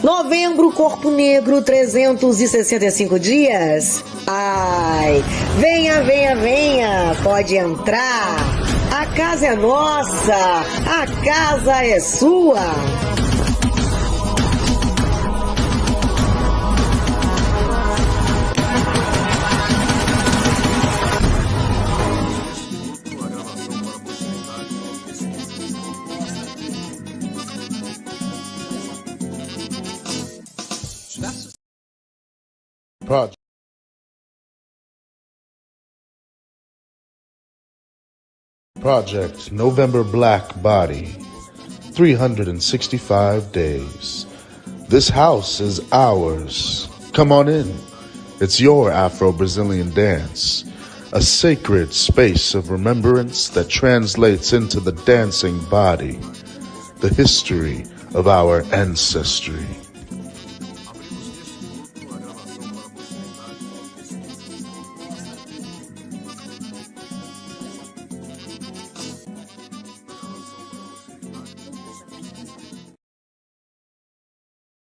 Novembro, Corpo Negro, 365 dias. Ai, venha, venha, venha, pode entrar. A casa é nossa, a casa é sua. Project November Black Body, 365 days. This house is ours. Come on in. It's your Afro-Brazilian dance, a sacred space of remembrance that translates into the dancing body, the history of our ancestry.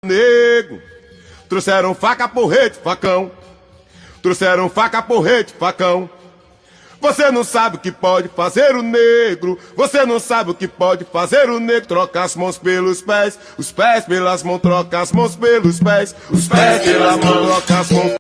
Nego, trouxeram faca, porrete, facão. Trouxeram faca, porrete, facão. Você não sabe o que pode fazer o negro. Você não sabe o que pode fazer o negro. Troca as mãos pelos pés, os pés pelas mãos, troca as mãos pelos pés, os pés pelas mãos, troca as mãos.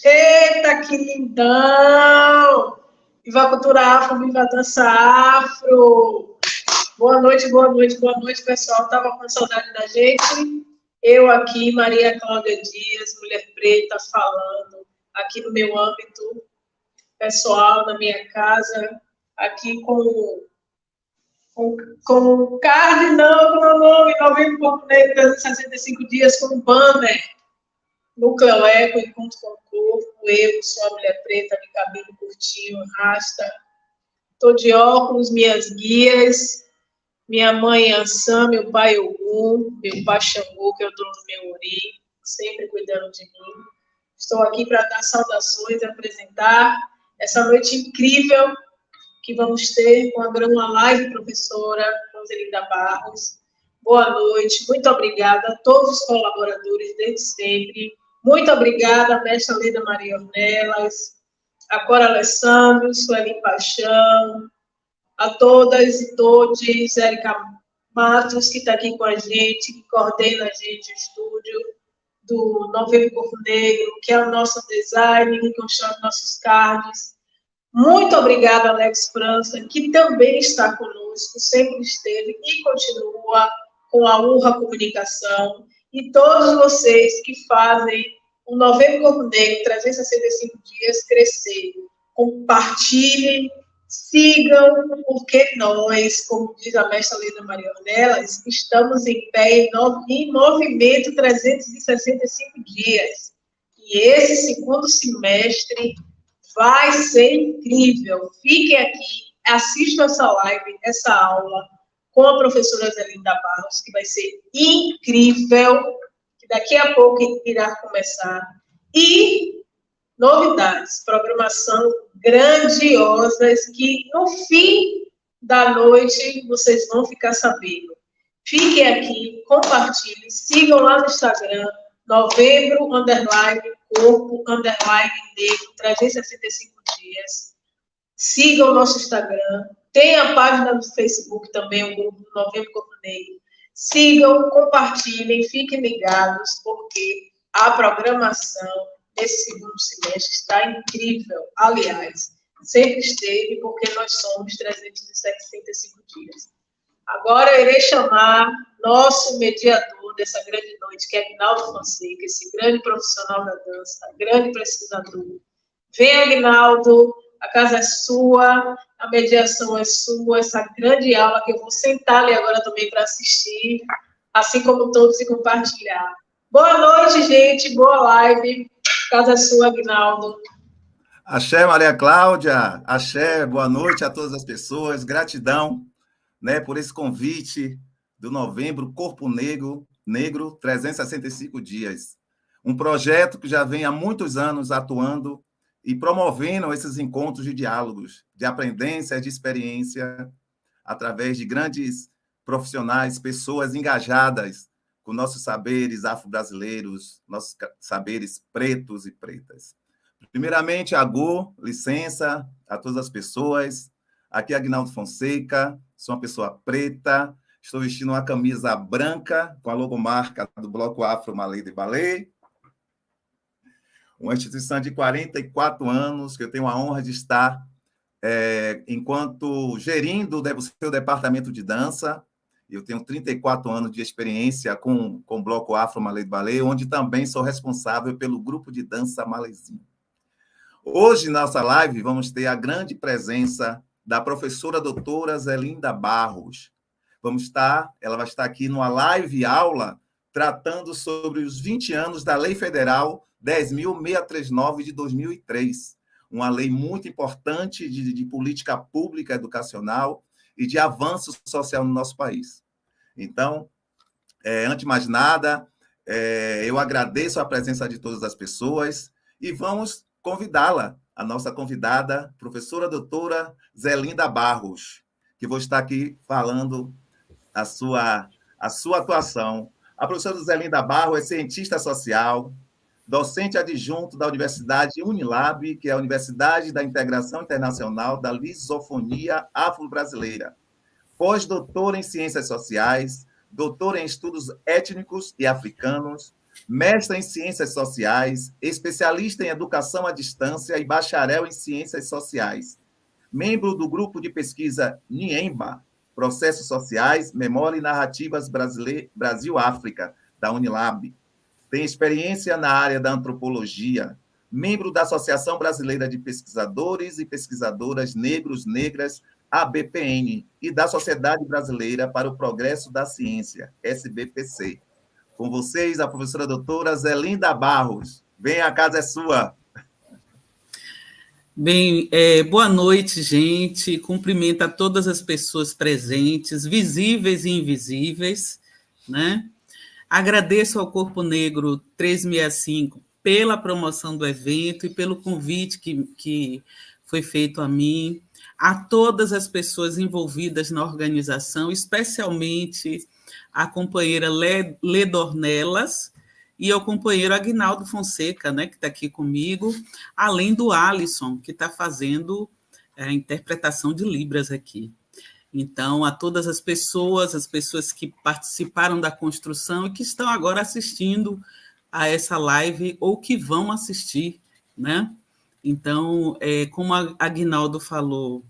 Eita, que lindão! Viva a cultura afro, viva a dança afro! Boa noite, pessoal. Tava com saudade da gente. Eu aqui, Maria Cláudia Dias, mulher preta, falando aqui no meu âmbito pessoal, na minha casa, aqui com card, não, com meu nome, Novembro Corpo Negro, 365 dias, com um banner. Núcleo Eco, Encontro com o Corpo, eu sou a mulher preta, de cabelo curtinho, rasta. Estou de óculos, minhas guias, minha mãe Ansã, meu pai Ogum, meu pai Xangô, que é o dono do meu ori, sempre cuidando de mim. Estou aqui para dar saudações, apresentar essa noite incrível que vamos ter com uma live professora Roselinda Barros. Boa noite, muito obrigada a todos os colaboradores desde sempre. Muito obrigada, mestra Leda Maria Ornelas, a Cora Alessandro, Sueli Paixão, a todas e todos, Érica Matos, que está aqui com a gente, que coordena a gente, o estúdio do Novembro Corpo Negro, que é o nosso design, que constrói nossos cards. Muito obrigada, Alex França, que também está conosco, sempre esteve e continua com a Urra Comunicação. E todos vocês que fazem o Novembro Corpo Negro 365 dias crescer. Compartilhem, sigam, porque nós, como diz a mestra Leda Maria Ornelas, estamos em pé em movimento 365 dias. E esse segundo semestre vai ser incrível. Fiquem aqui, assistam essa live, essa aula, com a professora Zelinda Barros, que vai ser incrível, que daqui a pouco irá começar. E novidades, programação grandiosas, que no fim da noite vocês vão ficar sabendo. Fiquem aqui, compartilhem, sigam lá no Instagram, Novembro, Corpo, Negro, 365 dias. Sigam o nosso Instagram. Tem a página do Facebook também, o grupo Novembro Corpo Negro. Sigam, compartilhem, fiquem ligados, porque a programação desse segundo semestre está incrível. Aliás, sempre esteve, porque nós somos 365 dias. Agora eu irei chamar nosso mediador dessa grande noite, que é Aguinaldo Fonseca, esse grande profissional da dança, grande pesquisador. Vem, Aguinaldo, A casa é sua, a mediação é sua, essa grande aula que eu vou sentar ali agora também para assistir, assim como todos, e compartilhar. Boa noite, gente, boa live. Casa é sua, Aguinaldo. Axé, Maria Cláudia, axé, boa noite a todas as pessoas, gratidão, né, por esse convite do Novembro Corpo Negro 365 dias, um projeto que já vem há muitos anos atuando e promovendo esses encontros de diálogos, de aprendência, de experiência, através de grandes profissionais, pessoas engajadas com nossos saberes afro-brasileiros, nossos saberes pretos e pretas. Primeiramente, Agô, licença a todas as pessoas. Aqui é Aguinaldo Fonseca, sou uma pessoa preta, estou vestindo uma camisa branca com a logomarca do Bloco Afro Malay de Ballet, uma instituição de 44 anos, que eu tenho a honra de estar enquanto gerindo o seu departamento de dança. Eu tenho 34 anos de experiência com o Bloco Afro Malay de Ballet, onde também sou responsável pelo grupo de dança Malayzinho. Hoje, na nossa live, vamos ter a grande presença da professora doutora Zelinda Barros. Ela vai estar aqui numa live aula tratando sobre os 20 anos da Lei Federal 10.639 de 2003, uma lei muito importante de política pública educacional e de avanço social no nosso país. Então, antes de mais nada, eu agradeço a presença de todas as pessoas e vamos convidá-la, a nossa convidada, professora doutora Zelinda Barros, que vou estar aqui falando a sua atuação. A professora Zelinda Barros é cientista social, docente adjunto da Universidade Unilab, que é a Universidade da Integração Internacional da Lisofonia Afro-Brasileira, pós-doutora em Ciências Sociais, doutora em Estudos Étnicos e Africanos, mestra em Ciências Sociais, especialista em Educação à Distância e bacharel em Ciências Sociais. Membro do grupo de pesquisa NIEMBA, Processos Sociais, Memória e Narrativas Brasil-África, da Unilab. Tem experiência na área da antropologia. Membro da Associação Brasileira de Pesquisadores e Pesquisadoras Negros-Negras, ABPN, e da Sociedade Brasileira para o Progresso da Ciência, SBPC. Com vocês, a professora doutora Zelinda Barros. Venha, a casa é sua. Bem, boa noite, gente. Cumprimento a todas as pessoas presentes, visíveis e invisíveis, né? Agradeço ao Corpo Negro 365 pela promoção do evento e pelo convite que foi feito a mim, a todas as pessoas envolvidas na organização, especialmente a companheira Ledornelas e ao companheiro Aguinaldo Fonseca, né, que está aqui comigo, além do Alisson, que está fazendo a interpretação de Libras aqui. Então, a todas as pessoas que participaram da construção e que estão agora assistindo a essa live ou que vão assistir, né? Então, como a Aguinaldo falou,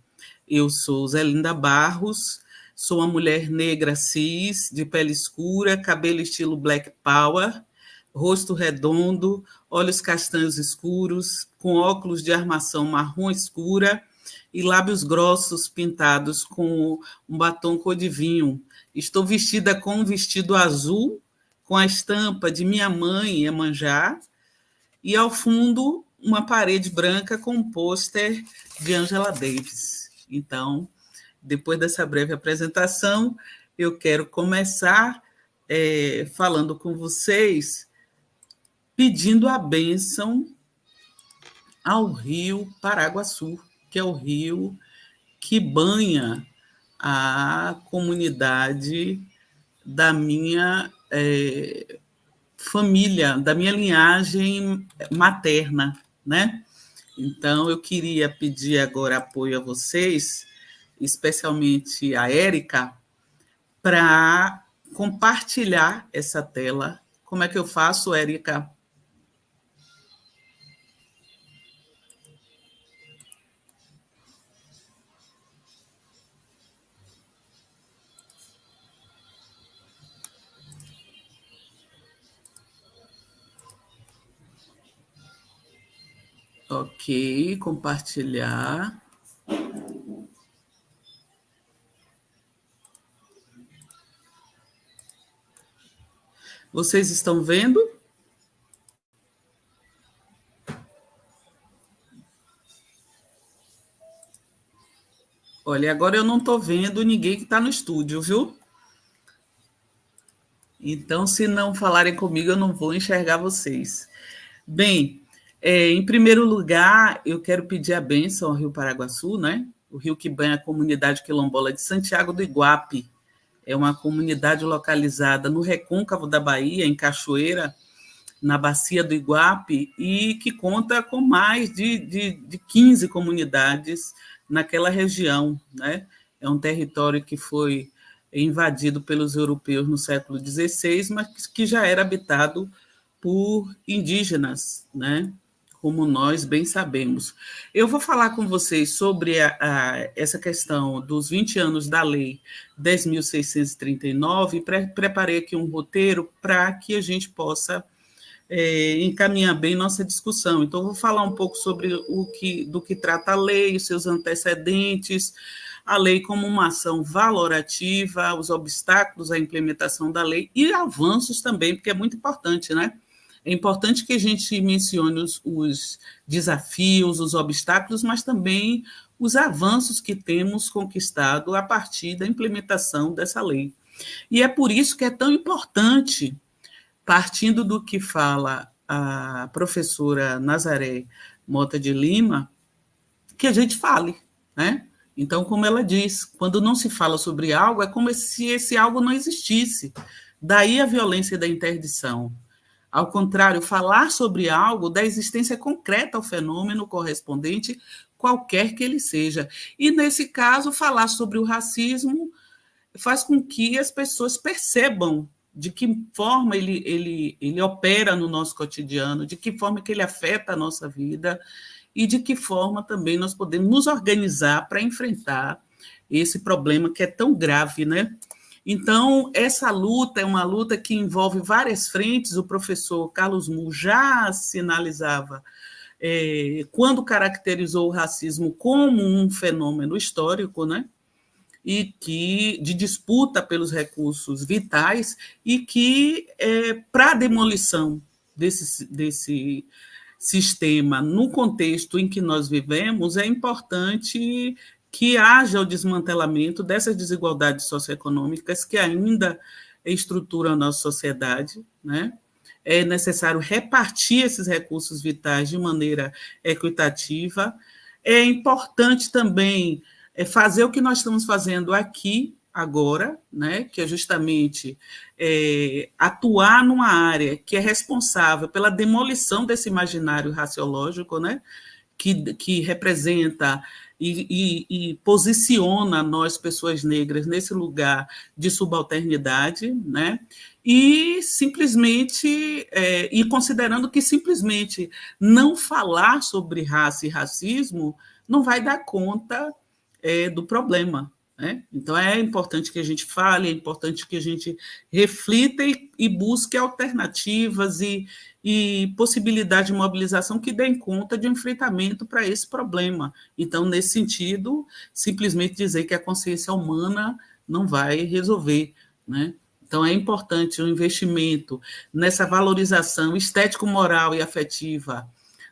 eu sou Zelinda Barros, sou uma mulher negra cis, de pele escura, cabelo estilo Black Power, rosto redondo, olhos castanhos escuros, com óculos de armação marrom escura e lábios grossos pintados com um batom cor de vinho. Estou vestida com um vestido azul, com a estampa de minha mãe, Iemanjá, e ao fundo uma parede branca com um pôster de Angela Davis. Então, depois dessa breve apresentação, eu quero começar falando com vocês, pedindo a bênção ao rio Paraguaçu, que é o rio que banha a comunidade da minha família, da minha linhagem materna, né? Então, eu queria pedir agora apoio a vocês, especialmente a Érica, para compartilhar essa tela. Como é que eu faço, Érica? Ok, compartilhar. Vocês estão vendo? Olha, agora eu não estou vendo ninguém que está no estúdio, viu? Então, se não falarem comigo, eu não vou enxergar vocês. Bem, em primeiro lugar, eu quero pedir a bênção ao Rio Paraguaçu, né? O rio que banha a comunidade quilombola de Santiago do Iguape. É uma comunidade localizada no recôncavo da Bahia, em Cachoeira, na Bacia do Iguape, e que conta com mais de 15 comunidades naquela região, né? É um território que foi invadido pelos europeus no século XVI, mas que já era habitado por indígenas, né? Como nós bem sabemos. Eu vou falar com vocês sobre essa questão dos 20 anos da Lei 10.639 e preparei aqui um roteiro para que a gente possa encaminhar bem nossa discussão. Então, vou falar um pouco sobre do que trata a lei, os seus antecedentes, a lei como uma ação valorativa, os obstáculos à implementação da lei e avanços também, porque é muito importante, né? É importante que a gente mencione os desafios, os obstáculos, mas também os avanços que temos conquistado a partir da implementação dessa lei. E é por isso que é tão importante, partindo do que fala a professora Nazaré Mota de Lima, que a gente fale, né? Então, como ela diz, quando não se fala sobre algo, é como se esse algo não existisse. Daí a violência da interdição. Ao contrário, falar sobre algo dá existência concreta ao fenômeno correspondente, qualquer que ele seja. E, nesse caso, falar sobre o racismo faz com que as pessoas percebam de que forma ele opera no nosso cotidiano, de que forma que ele afeta a nossa vida e de que forma também nós podemos nos organizar para enfrentar esse problema que é tão grave, né? Então, essa luta é uma luta que envolve várias frentes. O professor Carlos Mu já sinalizava, quando caracterizou o racismo como um fenômeno histórico, né? E que de disputa pelos recursos vitais e que, para a demolição desse sistema no contexto em que nós vivemos, é importante que haja o desmantelamento dessas desigualdades socioeconômicas que ainda estruturam a nossa sociedade, né? É necessário repartir esses recursos vitais de maneira equitativa. É importante também fazer o que nós estamos fazendo aqui, agora, né, que é justamente atuar numa área que é responsável pela demolição desse imaginário raciológico, né, que representa e posiciona nós, pessoas negras, nesse lugar de subalternidade, né, e simplesmente, e considerando que simplesmente não falar sobre raça e racismo não vai dar conta do problema, né? Então, é importante que a gente fale, é importante que a gente reflita e busque alternativas e possibilidade de mobilização que deem conta de enfrentamento para esse problema. Então, nesse sentido, simplesmente dizer que a consciência humana não vai resolver, né? Então, é importante o investimento nessa valorização estético-moral e afetiva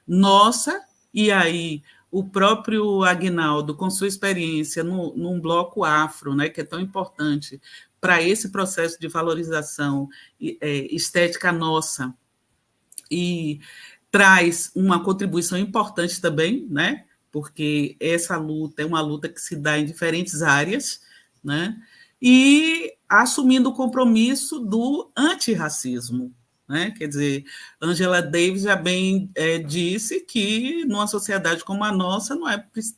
nossa, e aí o próprio Aguinaldo, com sua experiência num bloco afro, né, que é tão importante para esse processo de valorização estética nossa, e traz uma contribuição importante também, né, porque essa luta é uma luta que se dá em diferentes áreas, né, e assumindo o compromisso do antirracismo, né? Quer dizer, Angela Davis já bem disse que numa sociedade como a nossa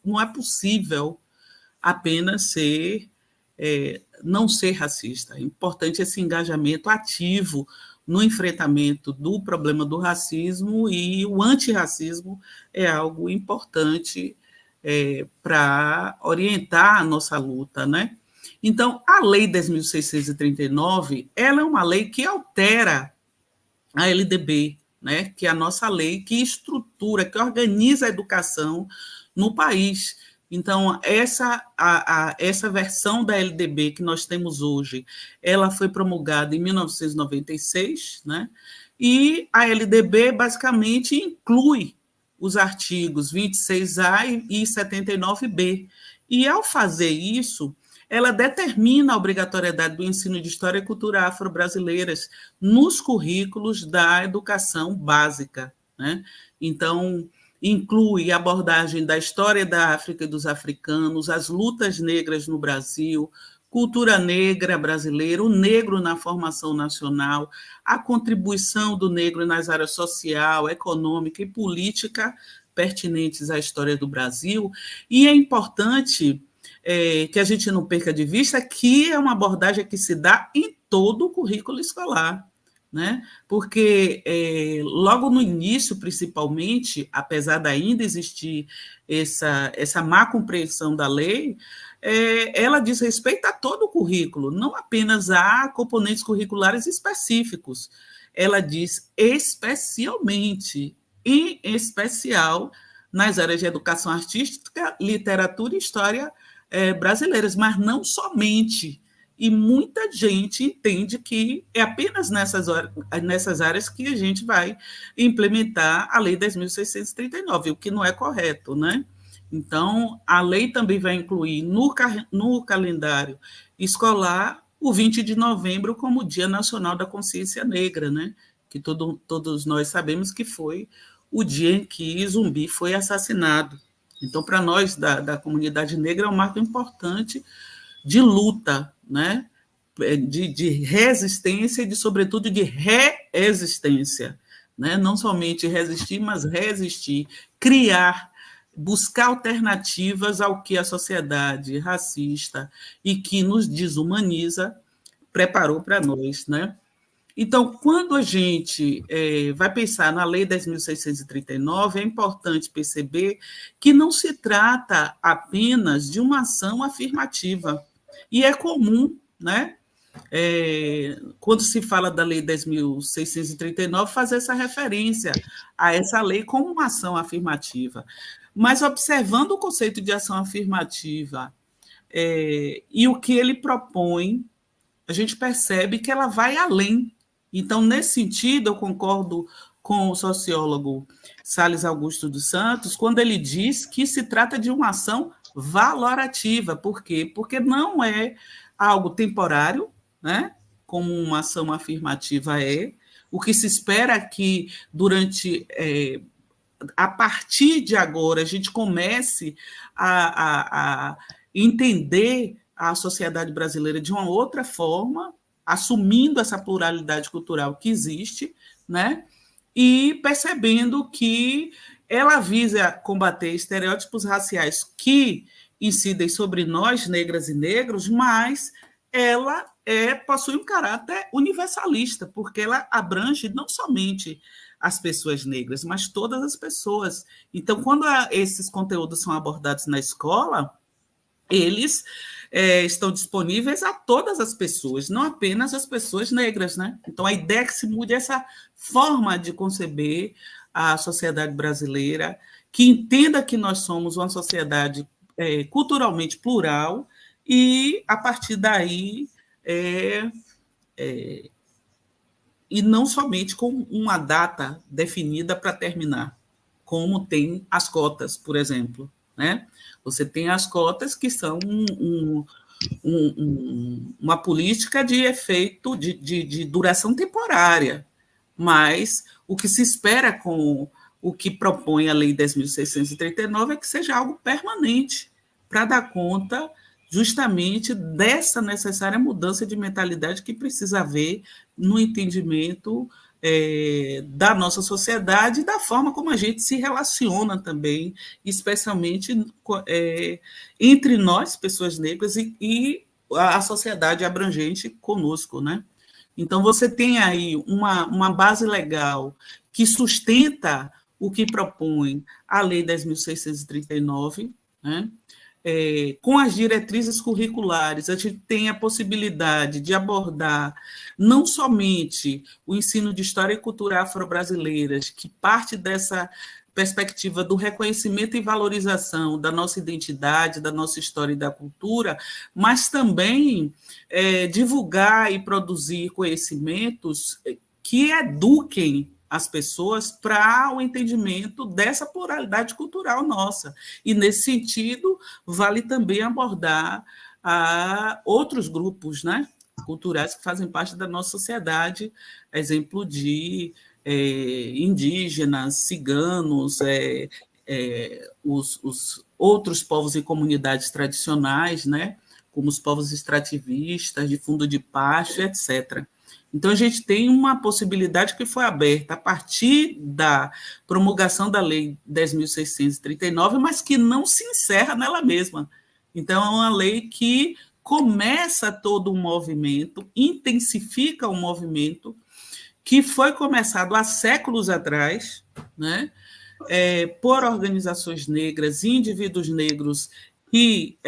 não é possível apenas não ser racista. É importante esse engajamento ativo no enfrentamento do problema do racismo, e o antirracismo é algo importante para orientar a nossa luta, né? Então, a Lei 10.639, ela é uma lei que altera a LDB, né, que é a nossa lei que estrutura, que organiza a educação no país. Então, essa versão da LDB que nós temos hoje, ela foi promulgada em 1996, né, e a LDB basicamente inclui os artigos 26A e 79B. E, ao fazer isso, ela determina a obrigatoriedade do ensino de história e cultura afro-brasileiras nos currículos da educação básica, né? Então, inclui a abordagem da história da África e dos africanos, as lutas negras no Brasil, cultura negra brasileira, o negro na formação nacional, a contribuição do negro nas áreas social, econômica e política pertinentes à história do Brasil. E é importante que a gente não perca de vista que é uma abordagem que se dá em todo o currículo escolar, né? Porque logo no início, principalmente, apesar de ainda existir essa má compreensão da lei, ela diz respeito a todo o currículo, não apenas a componentes curriculares específicos. Ela diz especialmente, em especial, nas áreas de educação artística, literatura e história brasileiras, mas não somente. E muita gente entende que é apenas nessas áreas que a gente vai implementar a Lei 10.639, o que não é correto, né? Então, a lei também vai incluir no calendário escolar o 20 de novembro como Dia Nacional da Consciência Negra, né? Que todos nós sabemos que foi o dia em que Zumbi foi assassinado. Então, para nós da comunidade negra, é um marco importante de luta, né? de resistência e, sobretudo, de reexistência. Né? Não somente resistir, mas resistir, criar, buscar alternativas ao que a sociedade racista e que nos desumaniza preparou para nós, né? Então, quando a gente vai pensar na Lei 10.639, é importante perceber que não se trata apenas de uma ação afirmativa. E é comum, né, quando se fala da Lei 10.639, fazer essa referência a essa lei como uma ação afirmativa. Mas, observando o conceito de ação afirmativa e o que ele propõe, a gente percebe que ela vai além. Então, nesse sentido, eu concordo com o sociólogo Salles Augusto dos Santos, quando ele diz que se trata de uma ação valorativa. Por quê? Porque não é algo temporário, né? Como uma ação afirmativa é. O que se espera é que, a partir de agora, a gente comece a entender a sociedade brasileira de uma outra forma, assumindo essa pluralidade cultural que existe, né? E percebendo que ela visa combater estereótipos raciais que incidem sobre nós, negras e negros, mas ela possui um caráter universalista, porque ela abrange não somente as pessoas negras, mas todas as pessoas. Então, quando esses conteúdos são abordados na escola, eles estão disponíveis a todas as pessoas, não apenas as pessoas negras, né? Então, a ideia é que se mude essa forma de conceber a sociedade brasileira, que entenda que nós somos uma sociedade culturalmente plural e, a partir daí, e não somente com uma data definida para terminar, como tem as cotas, por exemplo, né? Você tem as cotas que são uma política de efeito, de duração temporária, mas o que se espera com o que propõe a Lei 10.639 é que seja algo permanente, para dar conta justamente dessa necessária mudança de mentalidade que precisa haver no entendimento da nossa sociedade e da forma como a gente se relaciona também, especialmente entre nós, pessoas negras, e a sociedade abrangente conosco, né? Então, você tem aí uma base legal que sustenta o que propõe a Lei 10.639, né? com as diretrizes curriculares, a gente tem a possibilidade de abordar não somente o ensino de história e cultura afro-brasileiras, que parte dessa perspectiva do reconhecimento e valorização da nossa identidade, da nossa história e da cultura, mas também divulgar e produzir conhecimentos que eduquem as pessoas para o entendimento dessa pluralidade cultural nossa. E, nesse sentido, vale também abordar outros grupos, né, culturais que fazem parte da nossa sociedade, exemplo de indígenas, ciganos, os outros povos e comunidades tradicionais, né, como os povos extrativistas, de fundo de pasto, etc. Então, a gente tem uma possibilidade que foi aberta a partir da promulgação da Lei 10.639, mas que não se encerra nela mesma. Então, é uma lei que começa todo um movimento, intensifica o movimento, que foi começado há séculos atrás, né, por organizações negras, indivíduos negros que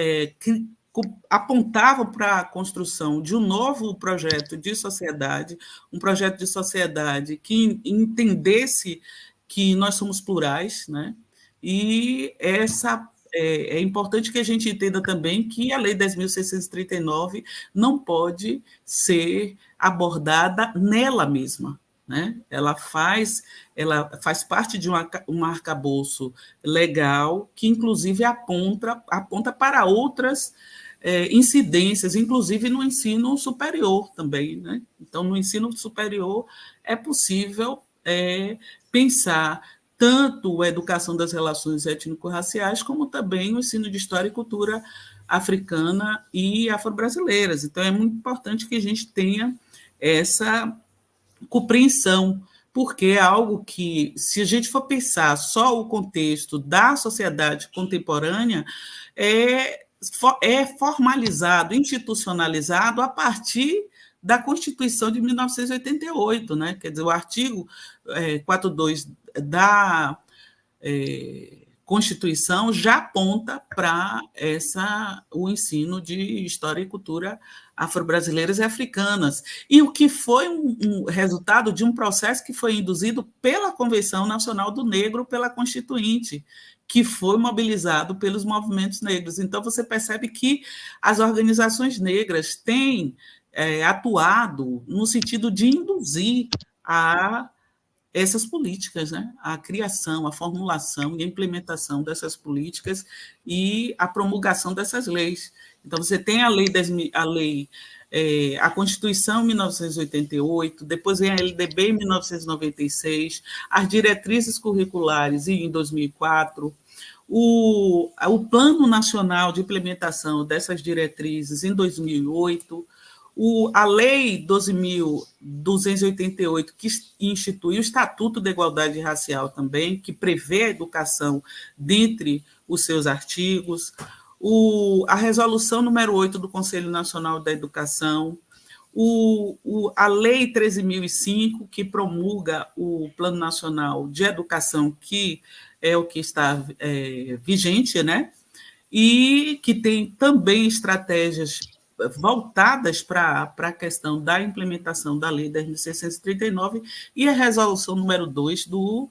apontavam para a construção de um novo projeto de sociedade, um projeto de sociedade que entendesse que nós somos plurais, né? E é importante que a gente entenda também que a Lei 10.639 não pode ser abordada nela mesma, né? Ela faz parte de um arcabouço legal que, inclusive, aponta para outras incidências, inclusive no ensino superior também, né? Então, no ensino superior é possível pensar tanto a educação das relações étnico-raciais, como também o ensino de história e cultura africana e afro-brasileiras. Então, é muito importante que a gente tenha essa compreensão, porque é algo que, se a gente for pensar só o contexto da sociedade contemporânea, é formalizado, institucionalizado a partir da Constituição de 1988, né? Quer dizer, o artigo 42 da Constituição já aponta para o ensino de história e cultura afro-brasileiras e africanas, e o que foi um resultado de um processo que foi induzido pela Convenção Nacional do Negro, pela Constituinte, que foi mobilizado pelos movimentos negros. Então, você percebe que as organizações negras têm atuado no sentido de induzir essas políticas, né? A criação, a formulação e a implementação dessas políticas e a promulgação dessas leis. Então, você tem a Constituição em 1988, depois vem a LDB em 1996, as diretrizes curriculares em 2004, o Plano Nacional de Implementação dessas diretrizes em 2008, a Lei 12.288, que institui o Estatuto da Igualdade Racial também, que prevê a educação dentre os seus artigos, a Resolução número 8 do Conselho Nacional da Educação, a Lei 13.005, que promulga o Plano Nacional de Educação, que é o que está vigente, né? E que tem também estratégias voltadas para a questão da implementação da Lei 10.639 e a resolução número 2 do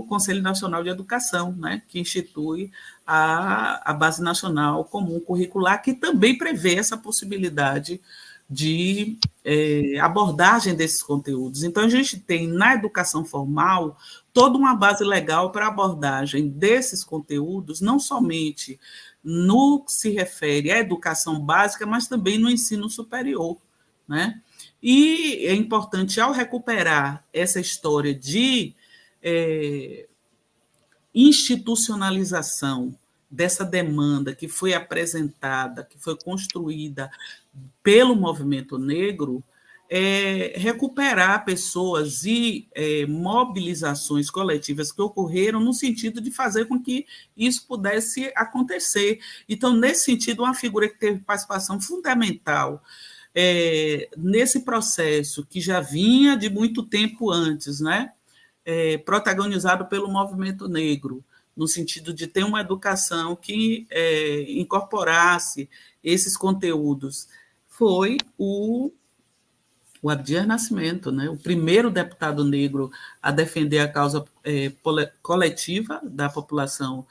Conselho Nacional de Educação, né, que institui a Base Nacional Comum Curricular, que também prevê essa possibilidade de abordagem desses conteúdos. Então, a gente tem na educação formal toda uma base legal para abordagem desses conteúdos, não somente no que se refere à educação básica, mas também no ensino superior, né? E é importante, ao recuperar essa história de institucionalização dessa demanda que foi apresentada, que foi construída pelo movimento negro, recuperar pessoas e mobilizações coletivas que ocorreram no sentido de fazer com que isso pudesse acontecer. Então, nesse sentido, uma figura que teve participação fundamental nesse processo, que já vinha de muito tempo antes, né? Protagonizado pelo movimento negro, no sentido de ter uma educação que incorporasse esses conteúdos, foi o Abdias Nascimento, né? O primeiro deputado negro a defender a causa coletiva da população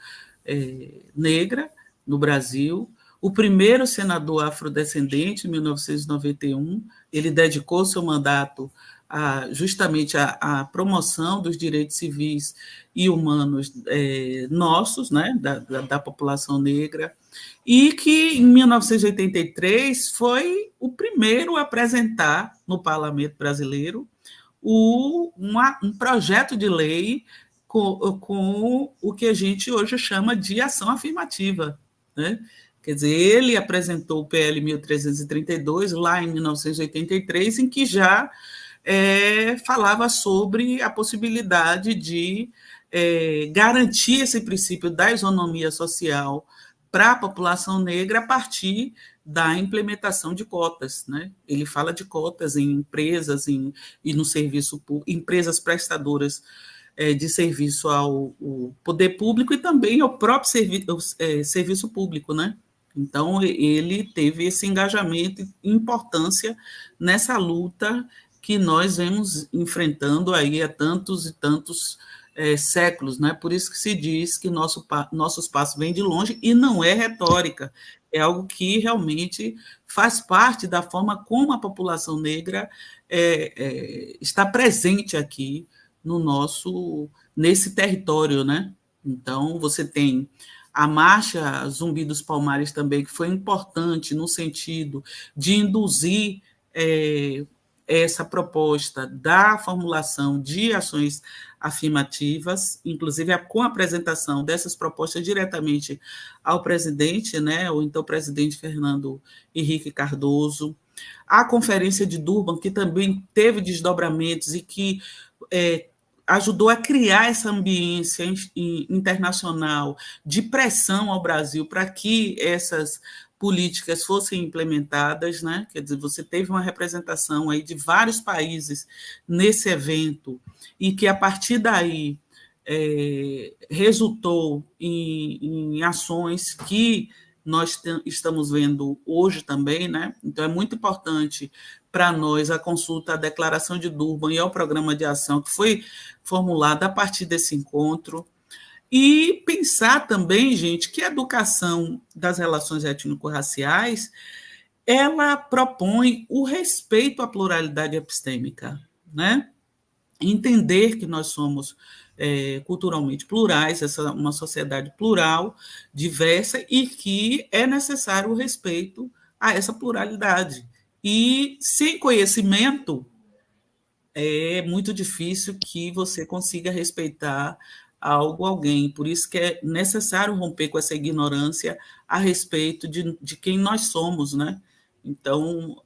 negra no Brasil, o primeiro senador afrodescendente, em 1991, ele dedicou seu mandato justamente à promoção dos direitos civis e humanos nossos, né, da população negra, e que, em 1983, foi o primeiro a apresentar no Parlamento brasileiro um projeto de lei com o que a gente hoje chama de ação afirmativa, né? Quer dizer, ele apresentou o PL 1332 lá em 1983, em que já falava sobre a possibilidade de garantir esse princípio da isonomia social para a população negra a partir da implementação de cotas, né? Ele fala de cotas em empresas e no serviço público, empresas prestadoras de serviço ao poder público e também ao próprio serviço público, né? Então, ele teve esse engajamento e importância nessa luta que nós vemos enfrentando aí há tantos e tantos séculos, né? Por isso que se diz que nossos passos vêm de longe, e não é retórica, é algo que realmente faz parte da forma como a população negra está presente aqui nesse território, né? Então, você tem a Marcha Zumbi dos Palmares também, que foi importante no sentido de induzir essa proposta da formulação de ações afirmativas, inclusive com a apresentação dessas propostas diretamente ao presidente, né, ou então presidente Fernando Henrique Cardoso. A Conferência de Durban, que também teve desdobramentos e que ajudou a criar essa ambiência internacional de pressão ao Brasil para que essas políticas fossem implementadas, né? Quer dizer, você teve uma representação aí de vários países nesse evento e que, a partir daí, resultou em ações que nós estamos vendo hoje também, né? Então, é muito importante para nós a consulta à Declaração de Durban e ao Programa de Ação que foi formulado a partir desse encontro. E pensar também, gente, que a educação das relações étnico-raciais, ela propõe o respeito à pluralidade epistêmica, né? Entender que nós somos culturalmente plurais, uma sociedade plural, diversa, e que é necessário o respeito a essa pluralidade. E sem conhecimento, é muito difícil que você consiga respeitar alguém. Por isso que é necessário romper com essa ignorância a respeito de quem nós somos, né? Então,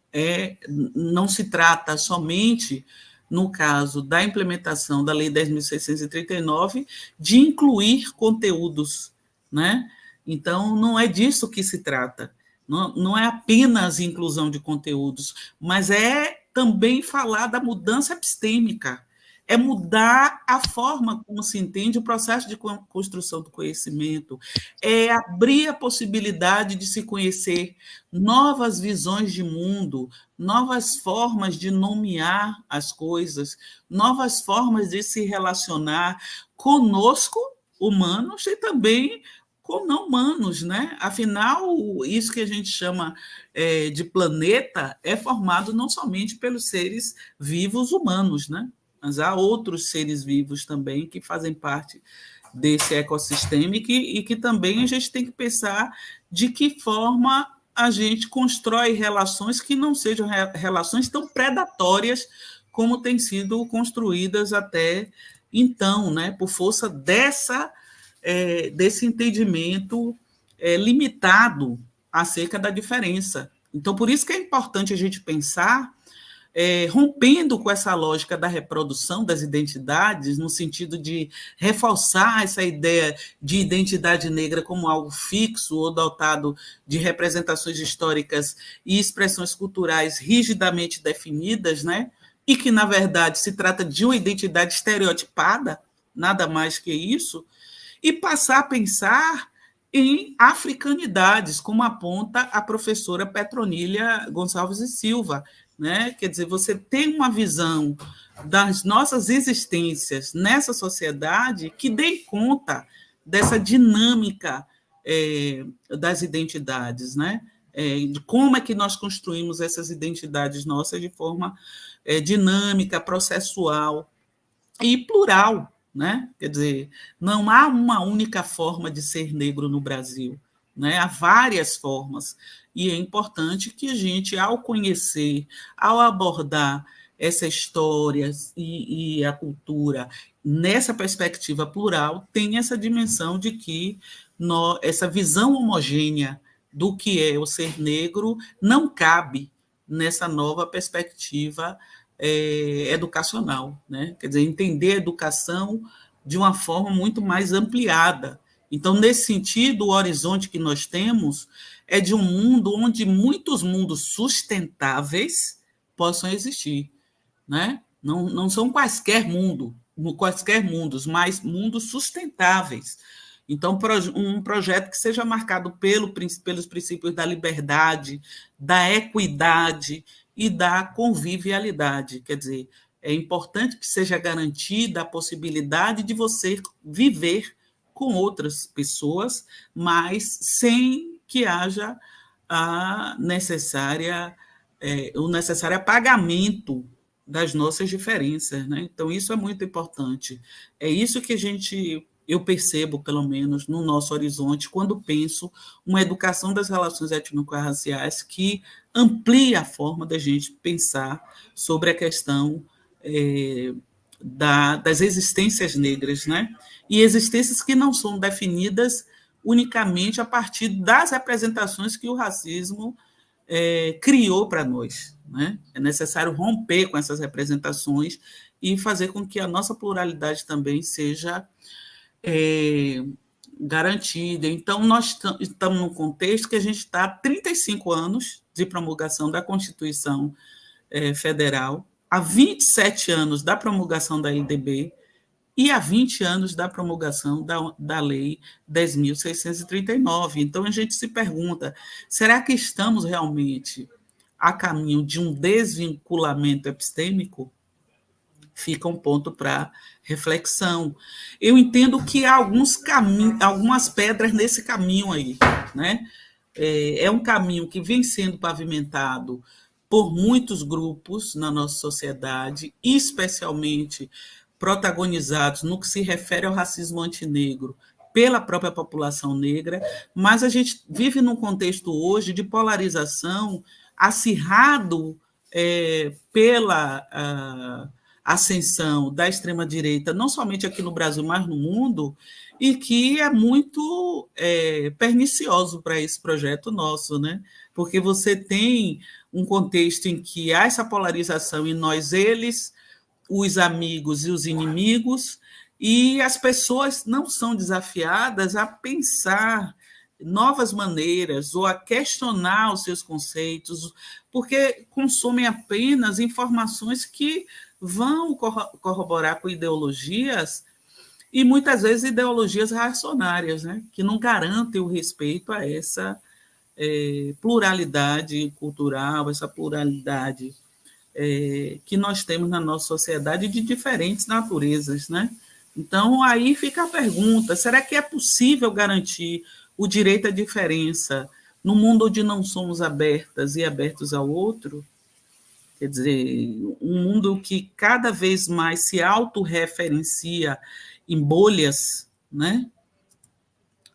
não se trata somente, no caso da implementação da Lei 10.639, de incluir conteúdos, né? Então, não é disso que se trata. Não é apenas inclusão de conteúdos, mas é também falar da mudança epistêmica, é mudar a forma como se entende o processo de construção do conhecimento, é abrir a possibilidade de se conhecer novas visões de mundo, novas formas de nomear as coisas, novas formas de se relacionar conosco, humanos, e também com não humanos, né? Afinal, isso que a gente chama de planeta é formado não somente pelos seres vivos humanos, né? Mas há outros seres vivos também que fazem parte desse ecossistema e que também a gente tem que pensar de que forma a gente constrói relações que não sejam relações tão predatórias como têm sido construídas até então, né? Por força desse entendimento limitado acerca da diferença. Então, por isso que é importante a gente pensar rompendo com essa lógica da reprodução das identidades, no sentido de reforçar essa ideia de identidade negra como algo fixo ou dotado de representações históricas e expressões culturais rigidamente definidas, né? E que, na verdade, se trata de uma identidade estereotipada, nada mais que isso, e passar a pensar em africanidades, como aponta a professora Petronília Gonçalves e Silva, né? Quer dizer, você tem uma visão das nossas existências nessa sociedade que dê conta dessa dinâmica das identidades, né? De como é que nós construímos essas identidades nossas de forma dinâmica, processual e plural, né? Quer dizer, não há uma única forma de ser negro no Brasil, né? Há várias formas, e é importante que a gente, ao conhecer, ao abordar essa história e a cultura nessa perspectiva plural, tem essa dimensão de que essa visão homogênea do que é o ser negro não cabe nessa nova perspectiva educacional, né? Quer dizer, entender a educação de uma forma muito mais ampliada. Então, nesse sentido, o horizonte que nós temos é de um mundo onde muitos mundos sustentáveis possam existir, né? Não são quaisquer mundos, mas mundos sustentáveis. Então, um projeto que seja marcado pelos princípios da liberdade, da equidade e da convivialidade. Quer dizer, é importante que seja garantida a possibilidade de você viver com outras pessoas, mas sem que haja o necessário apagamento das nossas diferenças, né? Então, isso é muito importante. É isso que eu percebo, pelo menos, no nosso horizonte, quando penso uma educação das relações étnico-raciais que amplia a forma da gente pensar sobre a questão das existências negras, né? E existências que não são definidas unicamente a partir das representações que o racismo criou para nós, né? É necessário romper com essas representações e fazer com que a nossa pluralidade também seja garantida. Então, nós estamos num contexto que a gente está há 35 anos de promulgação da Constituição Federal, há 27 anos da promulgação da LDB e há 20 anos da promulgação da Lei 10.639. Então, a gente se pergunta, será que estamos realmente a caminho de um desvinculamento epistêmico? Fica um ponto para reflexão. Eu entendo que há algumas pedras nesse caminho aí, né? É um caminho que vem sendo pavimentado por muitos grupos na nossa sociedade, especialmente protagonizados no que se refere ao racismo antinegro pela própria população negra, mas a gente vive num contexto hoje de polarização acirrado pela ascensão da extrema-direita, não somente aqui no Brasil, mas no mundo, e que é muito pernicioso para esse projeto nosso, né? Porque você tem um contexto em que há essa polarização em nós, eles, os amigos e os inimigos, e as pessoas não são desafiadas a pensar novas maneiras ou a questionar os seus conceitos, porque consomem apenas informações que vão corroborar com ideologias, e muitas vezes ideologias reacionárias, né, que não garantem o respeito a essa pluralidade cultural, essa pluralidade que nós temos na nossa sociedade de diferentes naturezas, né? Então, aí fica a pergunta, será que é possível garantir o direito à diferença no mundo onde não somos abertas e abertos ao outro? Quer dizer, um mundo que cada vez mais se autorreferencia em bolhas, né?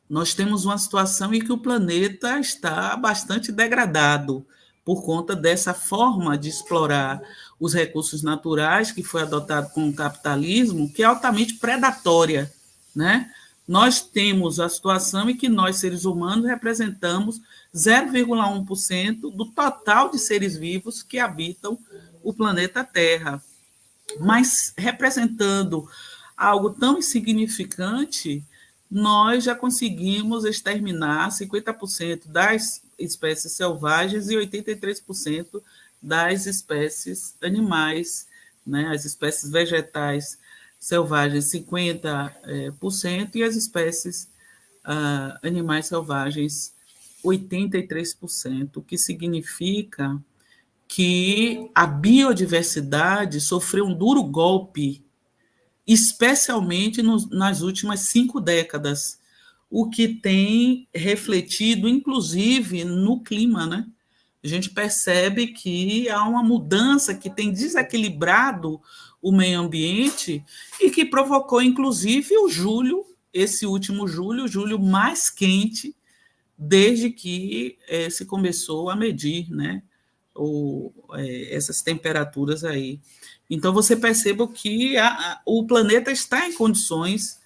Nós temos uma situação em que o planeta está bastante degradado por conta dessa forma de explorar os recursos naturais que foi adotado com o capitalismo, que é altamente predatória, né? Nós temos a situação em que nós, seres humanos, representamos 0,1% do total de seres vivos que habitam o planeta Terra. Mas, representando algo tão insignificante, nós já conseguimos exterminar 50% das espécies selvagens e 83% das espécies animais, né? As espécies vegetais selvagens 50%, e as espécies animais selvagens 83%, o que significa que a biodiversidade sofreu um duro golpe, especialmente nas últimas 5 décadas, o que tem refletido, inclusive, no clima, né? A gente percebe que há uma mudança que tem desequilibrado o meio ambiente e que provocou, inclusive, o julho, esse último julho, o julho mais quente desde que se começou a medir, né, essas temperaturas aí. Então, você perceba que o planeta está em condições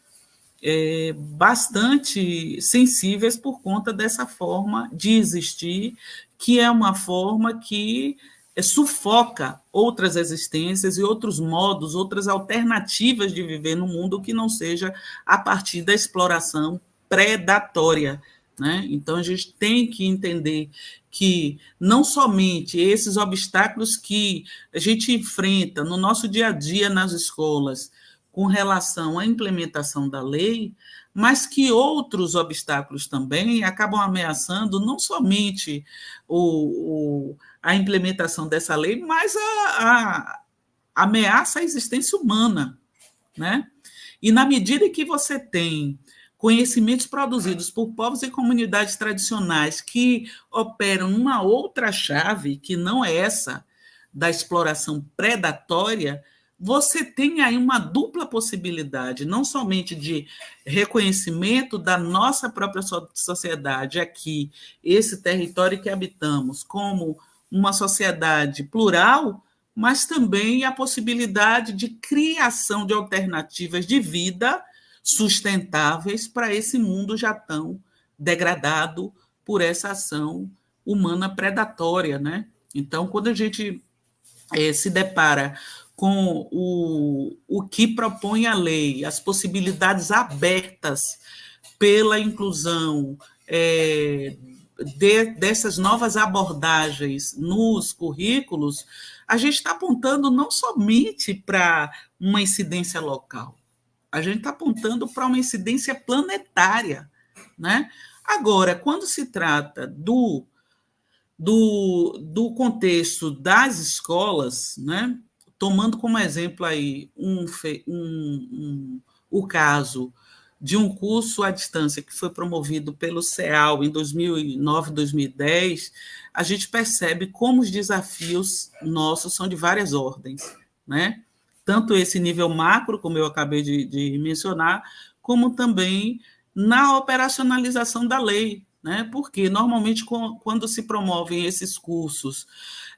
bastante sensíveis por conta dessa forma de existir, que é uma forma que sufoca outras existências e outros modos, outras alternativas de viver no mundo que não seja a partir da exploração predatória, né? Então, a gente tem que entender que não somente esses obstáculos que a gente enfrenta no nosso dia a dia nas escolas, com relação à implementação da lei, mas que outros obstáculos também acabam ameaçando não somente a implementação dessa lei, mas a ameaça à existência humana, né? E na medida em que você tem conhecimentos produzidos por povos e comunidades tradicionais que operam numa outra chave, que não é essa da exploração predatória, você tem aí uma dupla possibilidade, não somente de reconhecimento da nossa própria sociedade aqui, esse território que habitamos, como uma sociedade plural, mas também a possibilidade de criação de alternativas de vida sustentáveis para esse mundo já tão degradado por essa ação humana predatória, né? Então, quando a gente se depara com o que propõe a lei, as possibilidades abertas pela inclusão dessas novas abordagens nos currículos, a gente está apontando não somente para uma incidência local, a gente está apontando para uma incidência planetária, né? Agora, quando se trata do contexto das escolas, né? Tomando como exemplo aí o caso de um curso à distância que foi promovido pelo CEAL em 2009, 2010, a gente percebe como os desafios nossos são de várias ordens, né? Tanto esse nível macro, como eu acabei de mencionar, como também na operacionalização da lei, né? Porque, normalmente, quando se promovem esses cursos,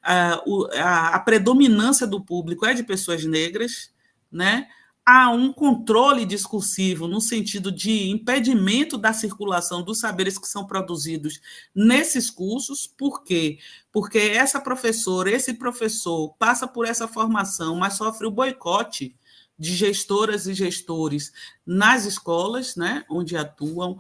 a predominância do público é de pessoas negras, né? Há um controle discursivo no sentido de impedimento da circulação dos saberes que são produzidos nesses cursos. Por quê? Porque essa professora, esse professor passa por essa formação, mas sofre o boicote de gestoras e gestores nas escolas, né, onde atuam,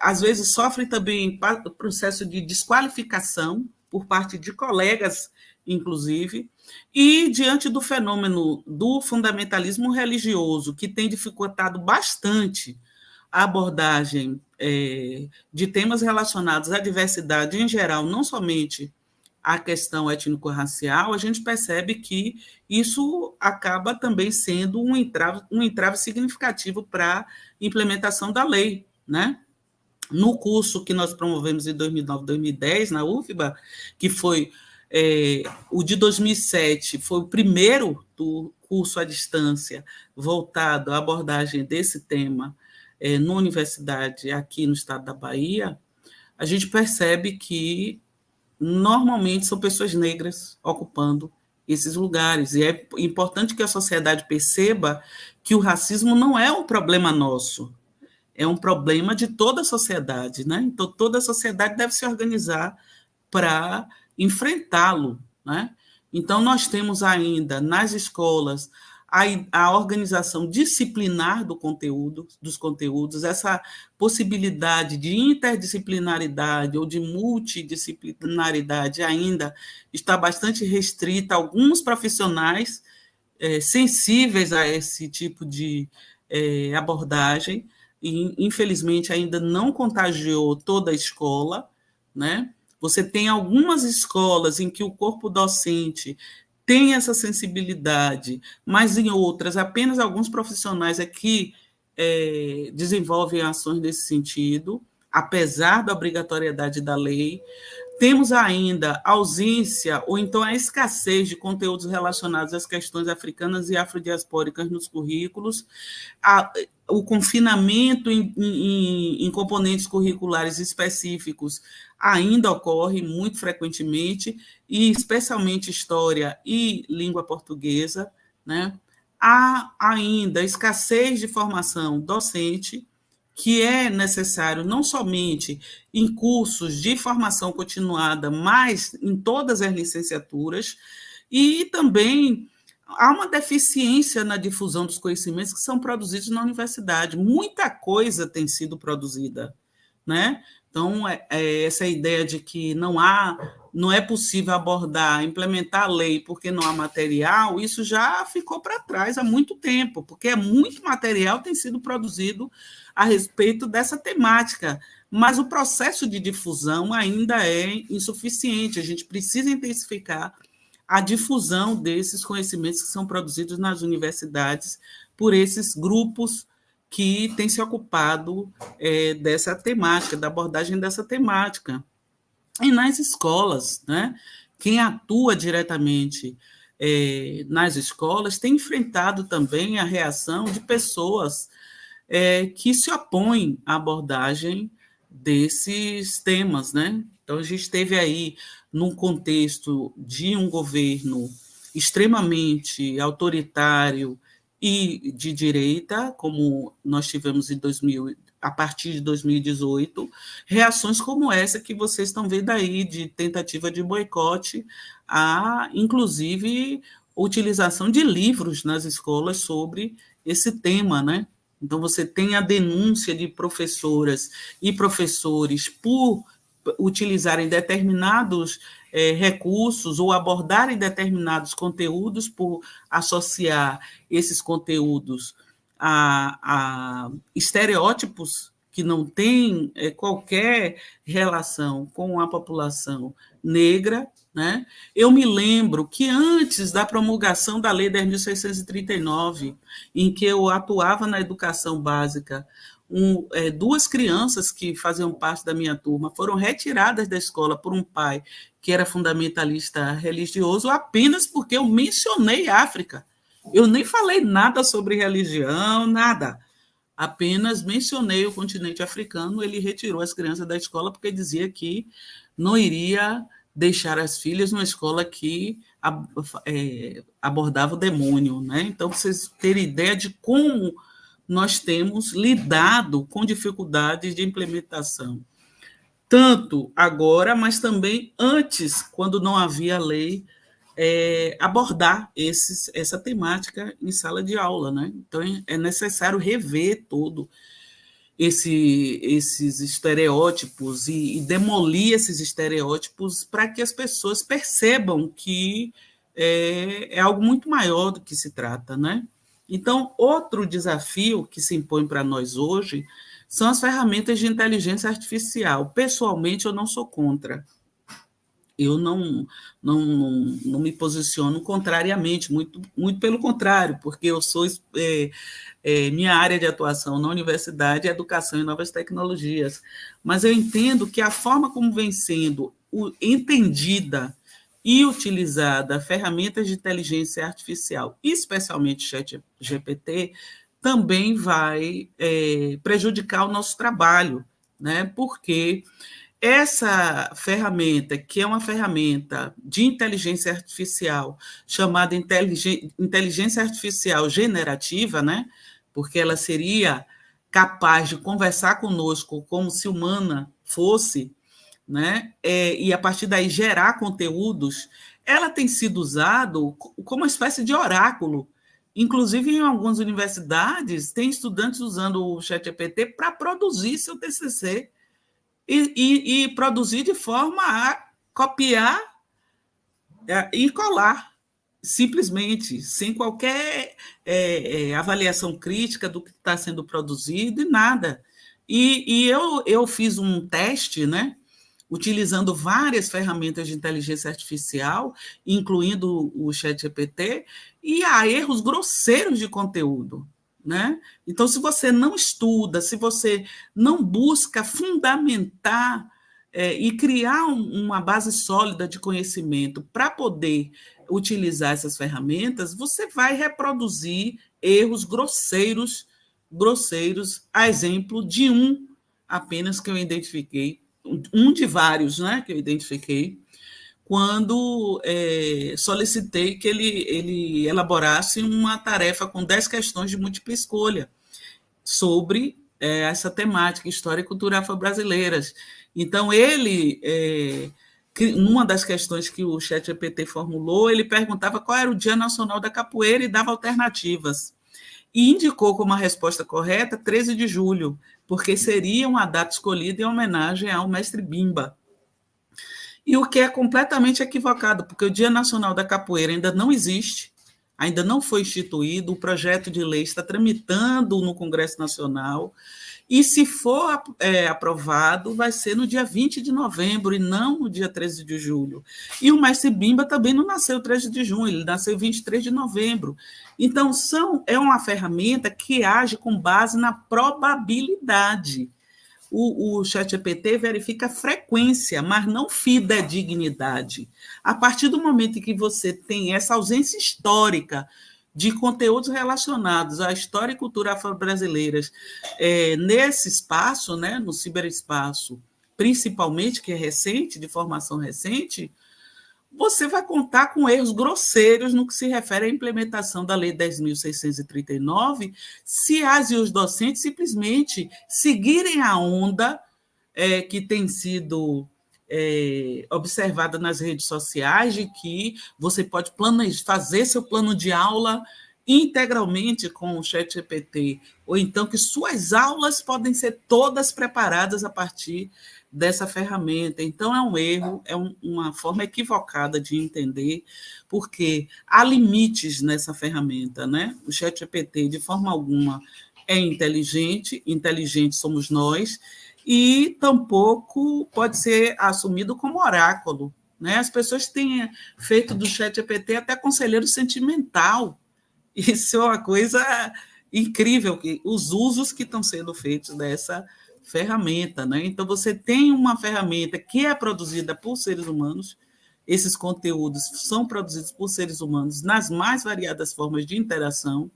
às vezes sofre também processo de desqualificação por parte de colegas, inclusive, e diante do fenômeno do fundamentalismo religioso, que tem dificultado bastante a abordagem de temas relacionados à diversidade em geral, não somente a questão étnico-racial, a gente percebe que isso acaba também sendo um entrave significativo para a implementação da lei, né? No curso que nós promovemos em 2009, 2010, na UFBA, que foi o de 2007, foi o primeiro do curso à distância voltado à abordagem desse tema na universidade aqui no estado da Bahia, a gente percebe que normalmente são pessoas negras ocupando esses lugares. E é importante que a sociedade perceba que o racismo não é um problema nosso, é um problema de toda a sociedade, né? Então, toda a sociedade deve se organizar para enfrentá-lo, né? Então, nós temos ainda nas escolas a organização disciplinar dos conteúdos, essa possibilidade de interdisciplinaridade ou de multidisciplinaridade ainda está bastante restrita a alguns profissionais sensíveis a esse tipo de abordagem, e infelizmente ainda não contagiou toda a escola, né? Você tem algumas escolas em que o corpo docente tem essa sensibilidade, mas em outras apenas alguns profissionais aqui desenvolvem ações nesse sentido, apesar da obrigatoriedade da lei. Temos ainda ausência ou então a escassez de conteúdos relacionados às questões africanas e afrodiaspóricas nos currículos, o confinamento em componentes curriculares específicos ainda ocorre muito frequentemente, e especialmente história e língua portuguesa, né? Há ainda escassez de formação docente, que é necessário não somente em cursos de formação continuada, mas em todas as licenciaturas, e também há uma deficiência na difusão dos conhecimentos que são produzidos na universidade. Muita coisa tem sido produzida, né? Então, essa ideia de que não é possível abordar, implementar a lei porque não há material, isso já ficou para trás há muito tempo, porque muito material tem sido produzido a respeito dessa temática, mas o processo de difusão ainda é insuficiente. A gente precisa intensificar a difusão desses conhecimentos que são produzidos nas universidades por esses grupos que têm se ocupado dessa temática, da abordagem dessa temática. E nas escolas, né? Quem atua diretamente nas escolas tem enfrentado também a reação de pessoas que se opõem à abordagem desses temas, né? Então, a gente teve aí, num contexto de um governo extremamente autoritário e de direita, como nós tivemos a partir de 2018, reações como essa que vocês estão vendo aí, de tentativa de boicote, inclusive, utilização de livros nas escolas sobre esse tema, né? Então, você tem a denúncia de professoras e professores por utilizarem determinados recursos ou abordarem determinados conteúdos, por associar esses conteúdos a estereótipos que não têm qualquer relação com a população negra, né? Eu me lembro que antes da promulgação da Lei 10.639, em que eu atuava na educação básica, duas crianças que faziam parte da minha turma foram retiradas da escola por um pai que era fundamentalista religioso, apenas porque eu mencionei África. Eu nem falei nada sobre religião, nada. Apenas mencionei o continente africano. Ele retirou as crianças da escola porque dizia que não iria deixar as filhas numa escola que abordava o demônio, né? Então, vocês terem ideia de como nós temos lidado com dificuldades de implementação, tanto agora, mas também antes, quando não havia lei, abordar essa temática em sala de aula, né? Então, é necessário rever todo esses estereótipos e demolir esses estereótipos para que as pessoas percebam que é algo muito maior do que se trata, né? Então, outro desafio que se impõe para nós hoje são as ferramentas de inteligência artificial. Pessoalmente, eu não sou contra. Eu não me posiciono contrariamente, muito, muito pelo contrário, porque eu sou minha área de atuação na universidade é educação e novas tecnologias. Mas eu entendo que a forma como vem sendo entendida e utilizada ferramentas de inteligência artificial, especialmente ChatGPT, também vai prejudicar o nosso trabalho, né? Porque essa ferramenta, que é uma ferramenta de inteligência artificial, chamada inteligência artificial generativa, né? Porque ela seria capaz de conversar conosco como se humana fosse, né? E a partir daí gerar conteúdos, ela tem sido usada como uma espécie de oráculo. Inclusive, em algumas universidades, tem estudantes usando o ChatGPT para produzir seu TCC e produzir de forma a copiar e colar, simplesmente, sem qualquer avaliação crítica do que está sendo produzido e nada. E eu fiz um teste, né, utilizando várias ferramentas de inteligência artificial, incluindo o ChatGPT, e há erros grosseiros de conteúdo. Né? Então, se você não estuda, se você não busca fundamentar e criar uma base sólida de conhecimento para poder utilizar essas ferramentas, você vai reproduzir erros grosseiros, a exemplo de um apenas que eu identifiquei, um de vários, né, que eu identifiquei, quando solicitei que ele elaborasse uma tarefa com 10 questões de múltipla escolha sobre essa temática, história e cultura afro-brasileiras. Então, numa das questões que o ChatGPT formulou, ele perguntava qual era o Dia Nacional da Capoeira e dava alternativas. E indicou como a resposta correta 13 de julho, porque seria uma data escolhida em homenagem ao mestre Bimba. E o que é completamente equivocado, porque o Dia Nacional da Capoeira ainda não existe, ainda não foi instituído, o projeto de lei está tramitando no Congresso Nacional, e se for aprovado, vai ser no dia 20 de novembro e não no dia 13 de julho. E o mestre Bimba também não nasceu 13 de junho, ele nasceu 23 de novembro. Então, é uma ferramenta que age com base na probabilidade. O ChatGPT verifica a frequência, mas não fidedignidade. A partir do momento em que você tem essa ausência histórica de conteúdos relacionados à história e cultura afro-brasileiras nesse espaço, né, no ciberespaço, principalmente, que é recente, de formação recente, você vai contar com erros grosseiros no que se refere à implementação da Lei 10.639, se as e os docentes simplesmente seguirem a onda que tem sido observada nas redes sociais, de que você pode fazer seu plano de aula integralmente com o ChatGPT, ou então que suas aulas podem ser todas preparadas a partir dessa ferramenta. Então, é um erro, é uma forma equivocada de entender, porque há limites nessa ferramenta, né? O ChatGPT, de forma alguma, é inteligente somos nós, e tampouco pode ser assumido como oráculo, né? As pessoas têm feito do ChatGPT até conselheiro sentimental. Isso é uma coisa incrível, os usos que estão sendo feitos dessa ferramenta, né? Então, você tem uma ferramenta que é produzida por seres humanos, esses conteúdos são produzidos por seres humanos nas mais variadas formas de interação,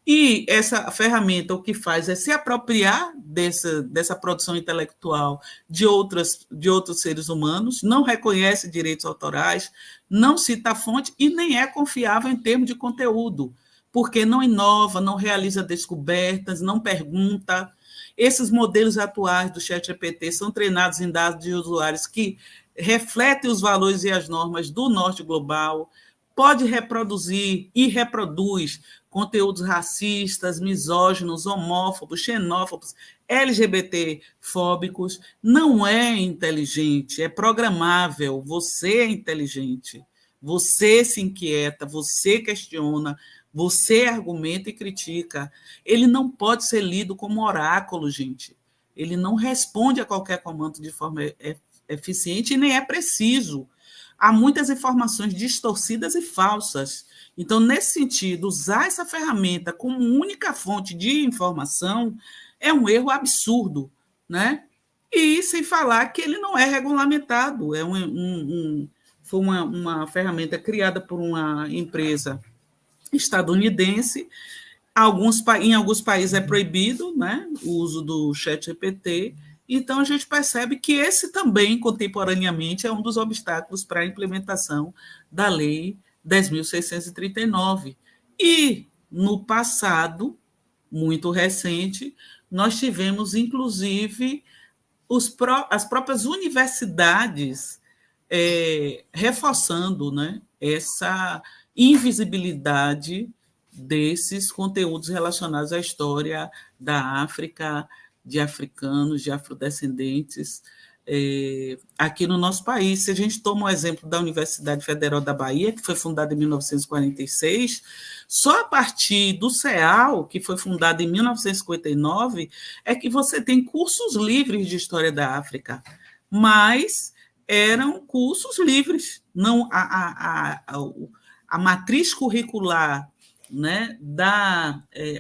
e essa ferramenta o que faz é se apropriar dessa produção intelectual de outros seres humanos, não reconhece direitos autorais, não cita a fonte e nem é confiável em termos de conteúdo, porque não inova, não realiza descobertas, não pergunta. Esses modelos atuais do ChatGPT são treinados em dados de usuários que refletem os valores e as normas do norte global, pode reproduzir e reproduz conteúdos racistas, misóginos, homófobos, xenófobos, LGBT-fóbicos. Não é inteligente, é programável. Você é inteligente, você se inquieta, você questiona, você argumenta e critica. Ele não pode ser lido como oráculo, gente. Ele não responde a qualquer comando de forma eficiente e nem é preciso. Há muitas informações distorcidas e falsas. Então, nesse sentido, usar essa ferramenta como única fonte de informação é um erro absurdo, né? E sem falar que ele não é regulamentado. Foi uma ferramenta criada por uma empresa estadunidense. Em alguns países é proibido, né, o uso do ChatGPT. Então, a gente percebe que esse também, contemporaneamente, é um dos obstáculos para a implementação da Lei 10.639. E, no passado, muito recente, nós tivemos, inclusive, as próprias universidades reforçando, né, essa invisibilidade desses conteúdos relacionados à história da África, de africanos, de afrodescendentes, aqui no nosso país. Se a gente toma o exemplo da Universidade Federal da Bahia, que foi fundada em 1946, só a partir do CEAL, que foi fundado em 1959, é que você tem cursos livres de História da África, mas eram cursos livres, não a matriz curricular, né,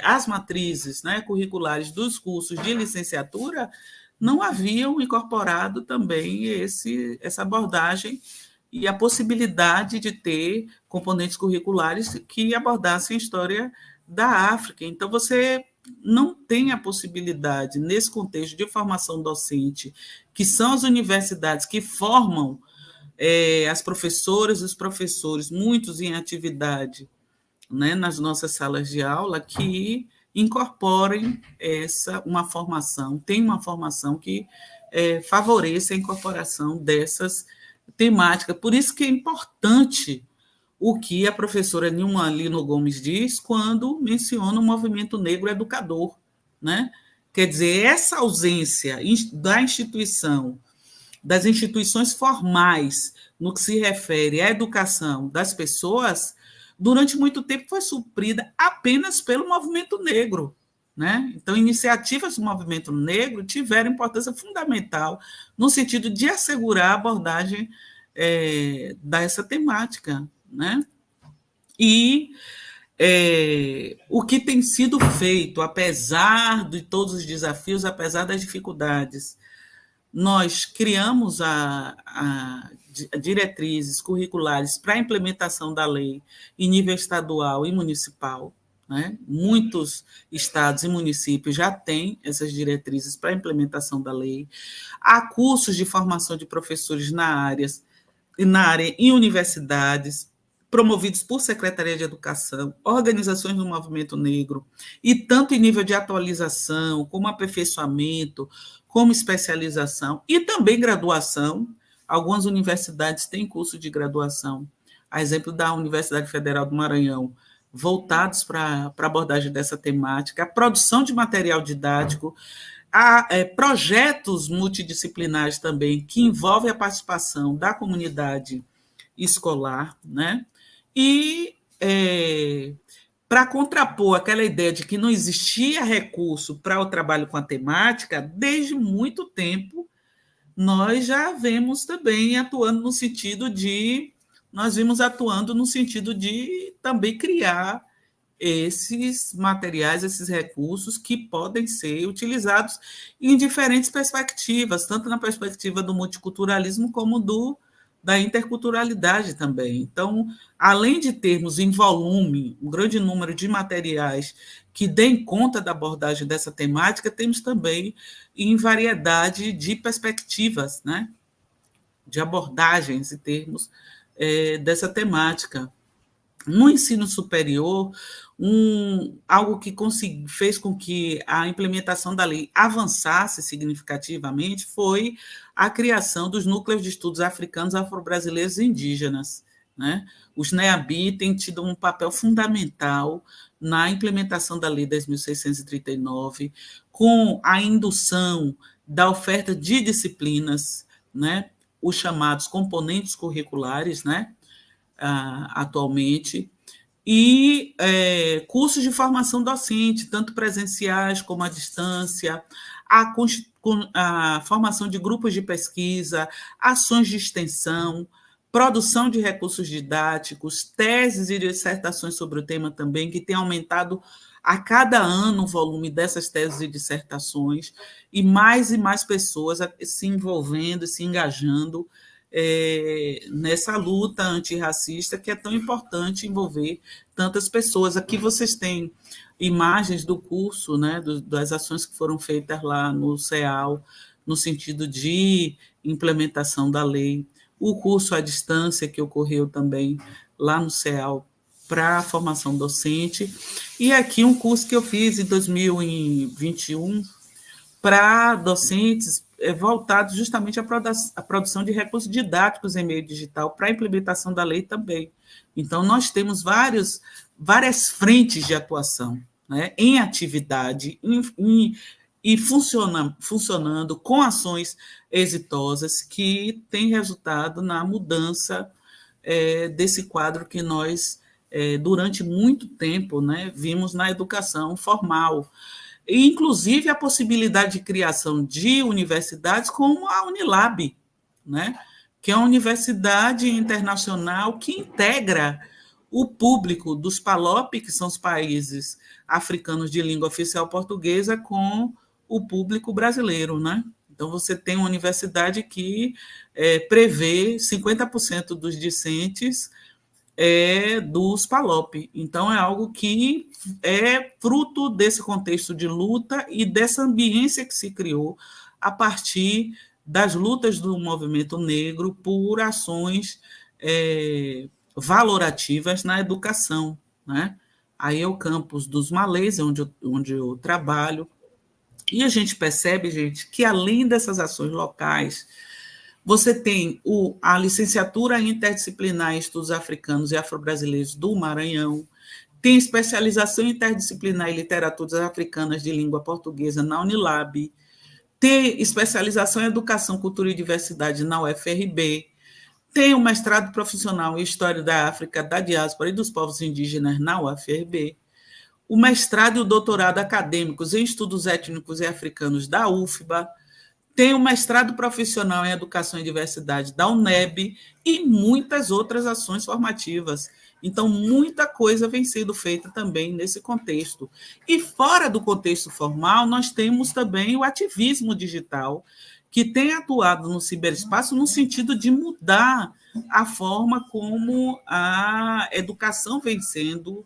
as matrizes, né, curriculares dos cursos de licenciatura não haviam incorporado também essa abordagem e a possibilidade de ter componentes curriculares que abordassem a história da África. Então, você não tem a possibilidade, nesse contexto de formação docente, que são as universidades que formam as professoras e os professores, muitos em atividade, né, nas nossas salas de aula, que incorporem uma formação que favoreça a incorporação dessas temáticas. Por isso que é importante o que a professora Nilma Lino Gomes diz quando menciona o movimento negro educador, né? Quer dizer, essa ausência das instituições formais no que se refere à educação das pessoas, durante muito tempo foi suprida apenas pelo movimento negro, né? Então, iniciativas do movimento negro tiveram importância fundamental no sentido de assegurar a abordagem dessa temática, né? E o que tem sido feito, apesar de todos os desafios, apesar das dificuldades, nós criamos diretrizes curriculares para a implementação da lei em nível estadual e municipal, né? Muitos estados e municípios já têm essas diretrizes para a implementação da lei. Há cursos de formação de professores na área em universidades, promovidos por Secretaria de Educação, organizações do movimento negro, e tanto em nível de atualização, como aperfeiçoamento, como especialização, e também graduação. Algumas universidades têm curso de graduação, a exemplo da Universidade Federal do Maranhão, voltados para a abordagem dessa temática, a produção de material didático, há projetos multidisciplinares também, que envolvem a participação da comunidade escolar, né? E para contrapor aquela ideia de que não existia recurso para o trabalho com a temática, desde muito tempo, nós já vemos também atuando no sentido de também criar esses materiais, esses recursos que podem ser utilizados em diferentes perspectivas, tanto na perspectiva do multiculturalismo como da interculturalidade também. Então, além de termos em volume um grande número de materiais que deem conta da abordagem dessa temática, temos também em variedade de perspectivas, né, de abordagens e termos dessa temática. No ensino superior, algo que fez com que a implementação da lei avançasse significativamente foi a criação dos núcleos de estudos africanos, afro-brasileiros e indígenas, né? Os NEABI têm tido um papel fundamental na implementação da Lei 10.639, com a indução da oferta de disciplinas, né? Os chamados componentes curriculares, né? Atualmente, e cursos de formação docente, tanto presenciais como à distância, a formação de grupos de pesquisa, ações de extensão, produção de recursos didáticos, teses e dissertações sobre o tema também, que tem aumentado a cada ano o volume dessas teses e dissertações, e mais pessoas se envolvendo, se engajando nessa luta antirracista, que é tão importante envolver tantas pessoas. Aqui vocês têm imagens do curso, né, das ações que foram feitas lá no CEAL, no sentido de implementação da lei, o curso à distância que ocorreu também lá no CEAL para a formação docente, e aqui um curso que eu fiz em 2021 para docentes voltados justamente à produção de recursos didáticos em meio digital para a implementação da lei também. Então, nós temos várias frentes de atuação, né, em atividade, e funcionando com ações exitosas que têm resultado na mudança desse quadro que nós, durante muito tempo, né, vimos na educação formal. E, inclusive, a possibilidade de criação de universidades como a Unilab, né, que é uma universidade internacional que integra o público dos PALOP, que são os países africanos de língua oficial portuguesa, com o público brasileiro, né? Então, você tem uma universidade que prevê 50% dos discentes dos PALOP. Então, é algo que é fruto desse contexto de luta e dessa ambiência que se criou a partir das lutas do movimento negro por ações valorativas na educação, né? Aí é o campus dos Malês, onde eu trabalho, e a gente percebe, gente, que além dessas ações locais, você tem a licenciatura interdisciplinar em estudos africanos e afro-brasileiros do Maranhão, tem especialização interdisciplinar em literaturas africanas de língua portuguesa na Unilab, tem especialização em educação, cultura e diversidade na UFRB, tem um mestrado profissional em História da África, da diáspora e dos povos indígenas na UFRB, o mestrado e o doutorado acadêmicos em estudos étnicos e africanos da UFBA, tem o mestrado profissional em Educação e Diversidade da UNEB e muitas outras ações formativas. Então, muita coisa vem sendo feita também nesse contexto. E fora do contexto formal, nós temos também o ativismo digital, que tem atuado no ciberespaço no sentido de mudar a forma como a educação vem sendo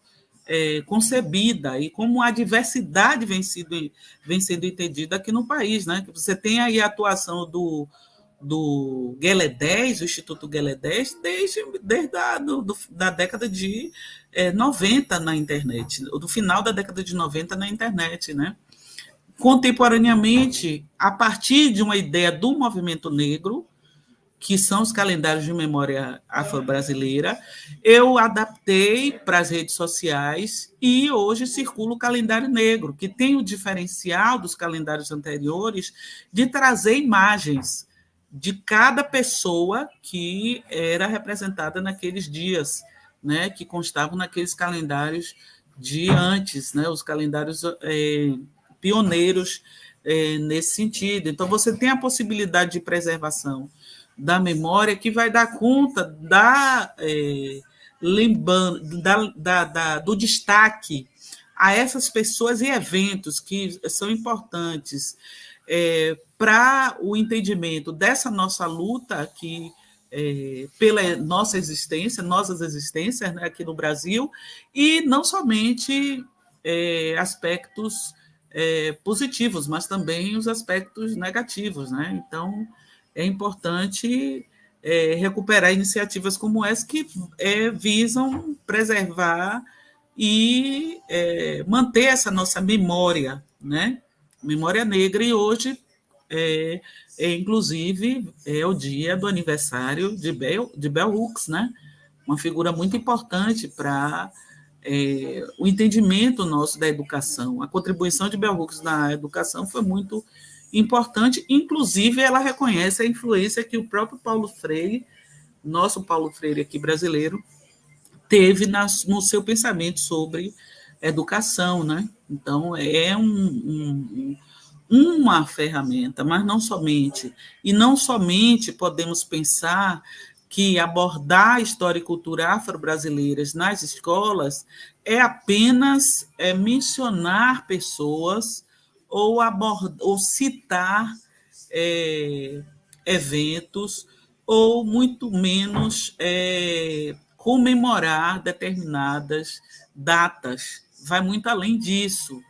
concebida e como a diversidade vem sendo entendida aqui no país, né? Você tem aí a atuação do Guelé 10, o Instituto Guelé 10, desde da década de 90 na internet, do final da década de 90 na internet, né? Contemporaneamente, a partir de uma ideia do movimento negro, que são os calendários de memória afro-brasileira, eu adaptei para as redes sociais e hoje circula o calendário negro, que tem o diferencial dos calendários anteriores de trazer imagens de cada pessoa que era representada naqueles dias, né, que constavam naqueles calendários de antes, né, os calendários pioneiros nesse sentido. Então, você tem a possibilidade de preservação da memória que vai dar conta do destaque a essas pessoas e eventos que são importantes para o entendimento dessa nossa luta aqui, pela nossas existências, né, aqui no Brasil, e não somente aspectos positivos, mas também os aspectos negativos, né? Então, é importante recuperar iniciativas como essa que visam preservar e manter essa nossa memória, né? Memória negra, e hoje, inclusive, é o dia do aniversário de Bell Hooks, né? Uma figura muito importante para o entendimento nosso da educação. A contribuição de Bell Hooks na educação foi muito importante, inclusive ela reconhece a influência que o próprio Paulo Freire, nosso Paulo Freire aqui brasileiro, teve no seu pensamento sobre educação, né? Então, é uma ferramenta, mas não somente. E não somente podemos pensar que abordar a história e cultura afro-brasileiras nas escolas é apenas mencionar pessoas ou citar eventos, ou muito menos comemorar determinadas datas. Vai muito além disso,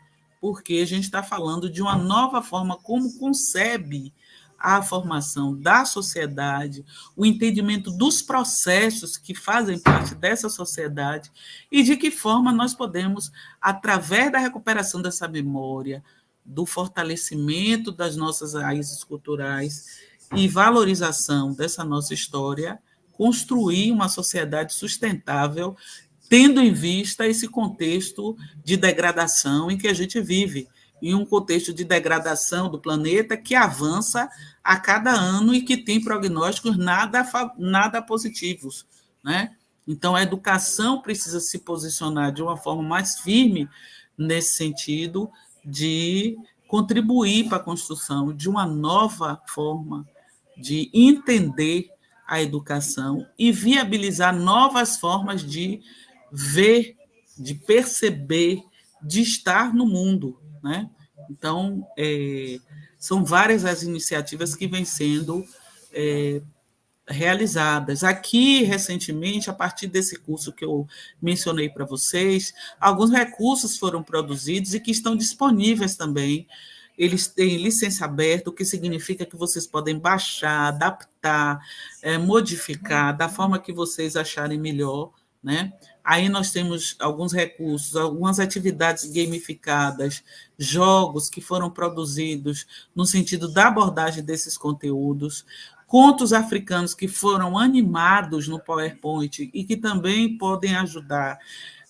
porque a gente está falando de uma nova forma como concebe a formação da sociedade, o entendimento dos processos que fazem parte dessa sociedade e de que forma nós podemos, através da recuperação dessa memória, do fortalecimento das nossas raízes culturais e valorização dessa nossa história, construir uma sociedade sustentável, tendo em vista esse contexto de degradação em que a gente vive, em um contexto de degradação do planeta que avança a cada ano e que tem prognósticos nada positivos, né? Então, a educação precisa se posicionar de uma forma mais firme nesse sentido de contribuir para a construção de uma nova forma de entender a educação e viabilizar novas formas de ver, de perceber, de estar no mundo, né? Então, são várias as iniciativas que vêm sendo realizadas. Aqui, recentemente, a partir desse curso que eu mencionei para vocês, alguns recursos foram produzidos e que estão disponíveis também. Eles têm licença aberta, o que significa que vocês podem baixar, adaptar, modificar da forma que vocês acharem melhor, né? Aí nós temos alguns recursos, algumas atividades gamificadas, jogos que foram produzidos no sentido da abordagem desses conteúdos, contos africanos que foram animados no PowerPoint e que também podem ajudar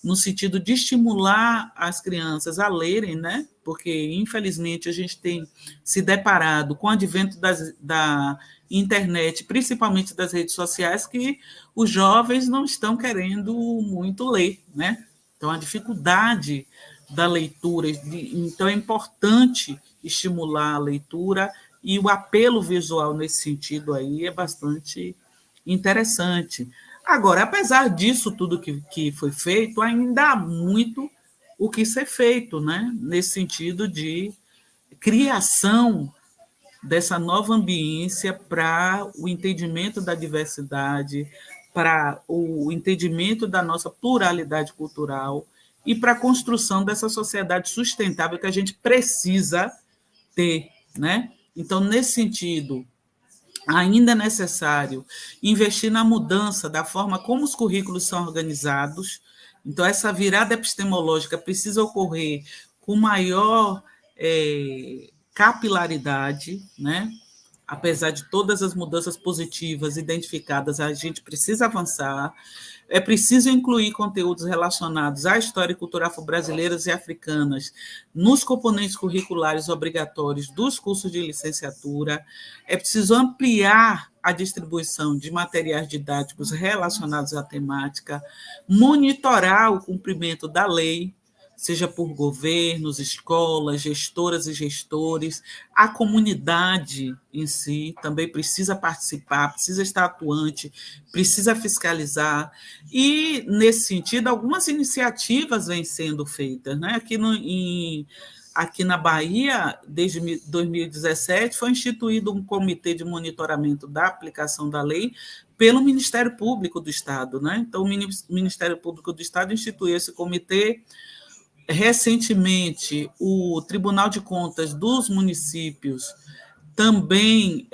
no sentido de estimular as crianças a lerem, né? Porque, infelizmente, a gente tem se deparado com o advento da internet, principalmente das redes sociais, que os jovens não estão querendo muito ler, né? Então, a dificuldade da leitura, então é importante estimular a leitura e o apelo visual nesse sentido aí é bastante interessante. Agora, apesar disso tudo que foi feito, ainda há muito o que ser feito, né? Nesse sentido de criação dessa nova ambiência para o entendimento da diversidade, para o entendimento da nossa pluralidade cultural e para a construção dessa sociedade sustentável que a gente precisa ter, né? Então, nesse sentido, ainda é necessário investir na mudança da forma como os currículos são organizados. Então, essa virada epistemológica precisa ocorrer com maior capilaridade, né? Apesar de todas as mudanças positivas identificadas, a gente precisa avançar. É preciso incluir conteúdos relacionados à história e cultura afro-brasileiras e africanas nos componentes curriculares obrigatórios dos cursos de licenciatura. É preciso ampliar a distribuição de materiais didáticos relacionados à temática, monitorar o cumprimento da lei, seja por governos, escolas, gestoras e gestores, a comunidade em si também precisa participar, precisa estar atuante, precisa fiscalizar, e, nesse sentido, algumas iniciativas vêm sendo feitas, né? Aqui na Bahia, desde 2017, foi instituído um comitê de monitoramento da aplicação da lei pelo Ministério Público do Estado, né? Então, o Ministério Público do Estado instituiu esse comitê. Recentemente, o Tribunal de Contas dos Municípios também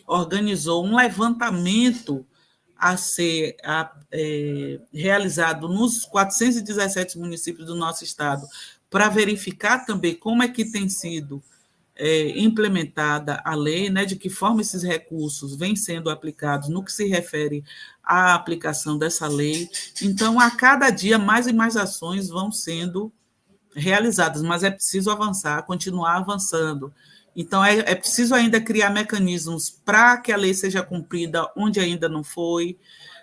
organizou um levantamento a ser realizado nos 417 municípios do nosso estado, para verificar também como é que tem sido implementada a lei, né, de que forma esses recursos vêm sendo aplicados no que se refere à aplicação dessa lei. Então, a cada dia, mais e mais ações vão sendo realizadas, mas é preciso avançar, continuar avançando. Então, é preciso ainda criar mecanismos para que a lei seja cumprida onde ainda não foi,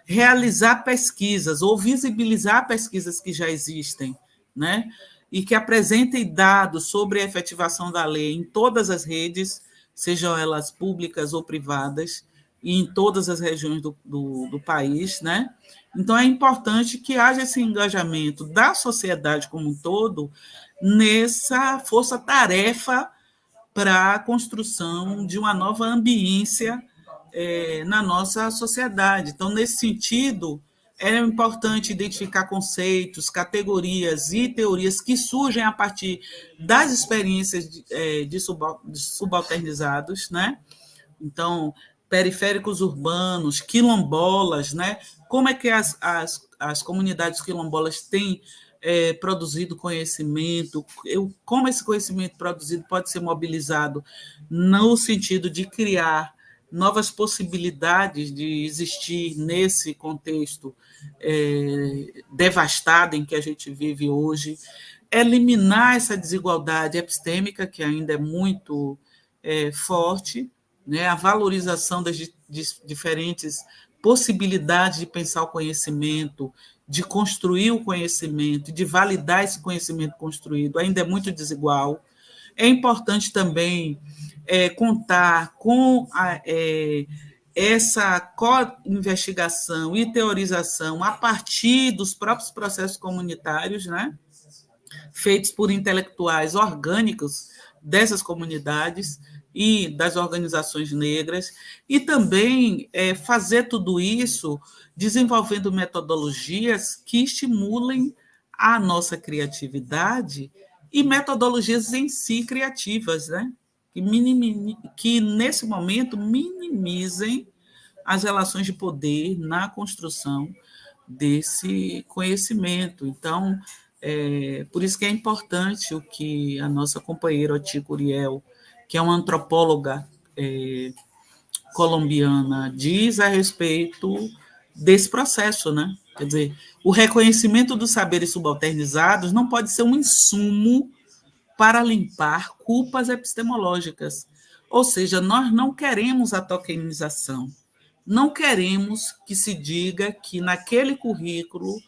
realizar pesquisas ou visibilizar pesquisas que já existem, né? E que apresentem dados sobre a efetivação da lei em todas as redes, sejam elas públicas ou privadas, e em todas as regiões do país, né? Então, é importante que haja esse engajamento da sociedade como um todo nessa força-tarefa para a construção de uma nova ambiência na nossa sociedade. Então, nesse sentido, é importante identificar conceitos, categorias e teorias que surgem a partir das experiências de subalternizados, né? Então, periféricos urbanos, quilombolas, né? Como é que as comunidades quilombolas têm produzido conhecimento, como esse conhecimento produzido pode ser mobilizado no sentido de criar novas possibilidades de existir nesse contexto devastado em que a gente vive hoje, eliminar essa desigualdade epistêmica, que ainda é muito forte, né? A valorização das diferentes possibilidades de pensar o conhecimento, de construir o conhecimento, de validar esse conhecimento construído, ainda é muito desigual. É importante também contar com essa co-investigação e teorização a partir dos próprios processos comunitários, né? Feitos por intelectuais orgânicos dessas comunidades e das organizações negras, e também fazer tudo isso desenvolvendo metodologias que estimulem a nossa criatividade e metodologias em si criativas, né? Que nesse momento minimizem as relações de poder na construção desse conhecimento. Então, por isso que é importante o que a nossa companheira Oti Curiel, que é uma antropóloga colombiana, diz a respeito desse processo, né? Quer dizer, o reconhecimento dos saberes subalternizados não pode ser um insumo para limpar culpas epistemológicas. Ou seja, nós não queremos a tokenização, não queremos que se diga que naquele currículo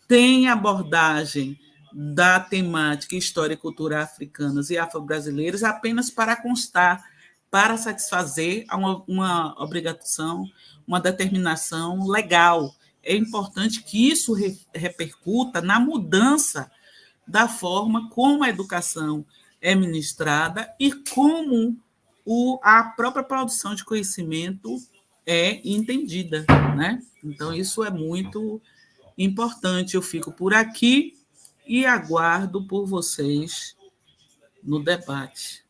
tem abordagem da temática história e cultura africanas e afro-brasileiras apenas para constar, para satisfazer uma obrigação, uma determinação legal. É importante que isso repercuta na mudança da forma como a educação é ministrada e como a própria produção de conhecimento é entendida, né? Então, isso é muito importante. Eu fico por aqui e aguardo por vocês no debate.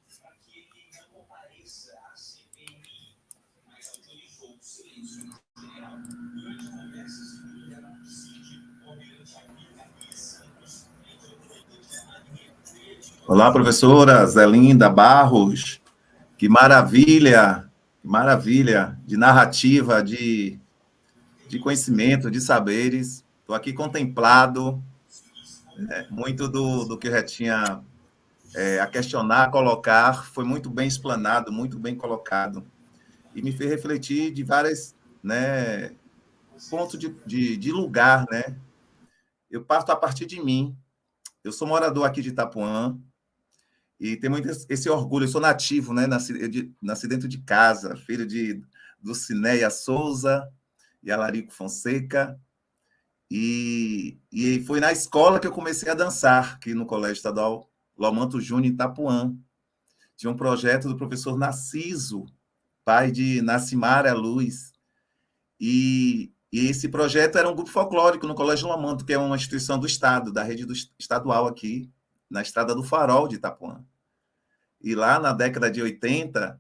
Olá, professora Zelinda Barros. Que maravilha de narrativa, de conhecimento, de saberes. Estou aqui contemplado, muito do que eu já tinha a questionar, a colocar, foi muito bem explanado, muito bem colocado, e me fez refletir de vários pontos de lugar, né? Eu parto a partir de mim. Eu sou morador aqui de Itapuã, e tenho muito esse orgulho. Eu sou nativo, né? Nasci dentro de casa, filho do Cinéia Souza e Alarico Fonseca. E foi na escola que eu comecei a dançar, aqui no Colégio Estadual Lomanto Júnior, em Itapuã. Tinha um projeto do professor Narciso, pai de Nacimara Luz. E esse projeto era um grupo folclórico no Colégio Lomanto, que é uma instituição do Estado, da rede estadual aqui, na Estrada do Farol de Itapuã. E lá, na década de 80,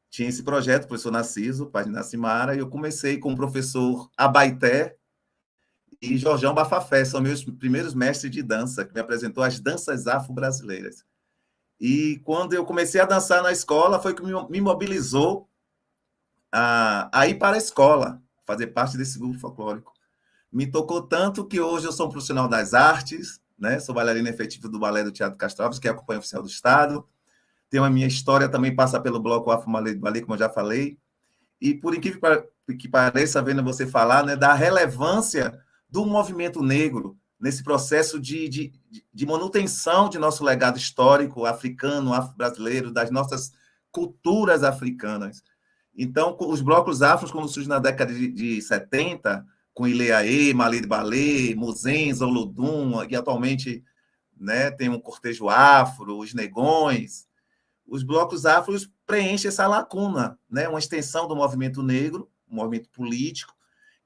tinha esse projeto, o professor Narciso, pai de Nacimara, e eu comecei com o professor Abaité e Jorjão Bafafé, são meus primeiros mestres de dança, que me apresentou as danças afro-brasileiras. E quando eu comecei a dançar na escola, foi que me mobilizou a ir para a escola, fazer parte desse grupo folclórico. Me tocou tanto que hoje eu sou um profissional das artes, né? Sou bailarina efetiva do Balé do Teatro Castro Alves, que é a Companhia Oficial do Estado. Tenho a minha história, também passa pelo bloco Afro-Balé, como eu já falei. E, por incrível que pareça, vendo você falar, né, da relevância do movimento negro nesse processo de manutenção de nosso legado histórico africano, afro-brasileiro, das nossas culturas africanas. Então, os blocos afros, quando surgem na década de 70, com Ileaê, Malide Balé, Muzens, Olodum, e atualmente, né, tem um cortejo afro, os negões, os blocos afros preenchem essa lacuna, né, uma extensão do movimento negro, um movimento político,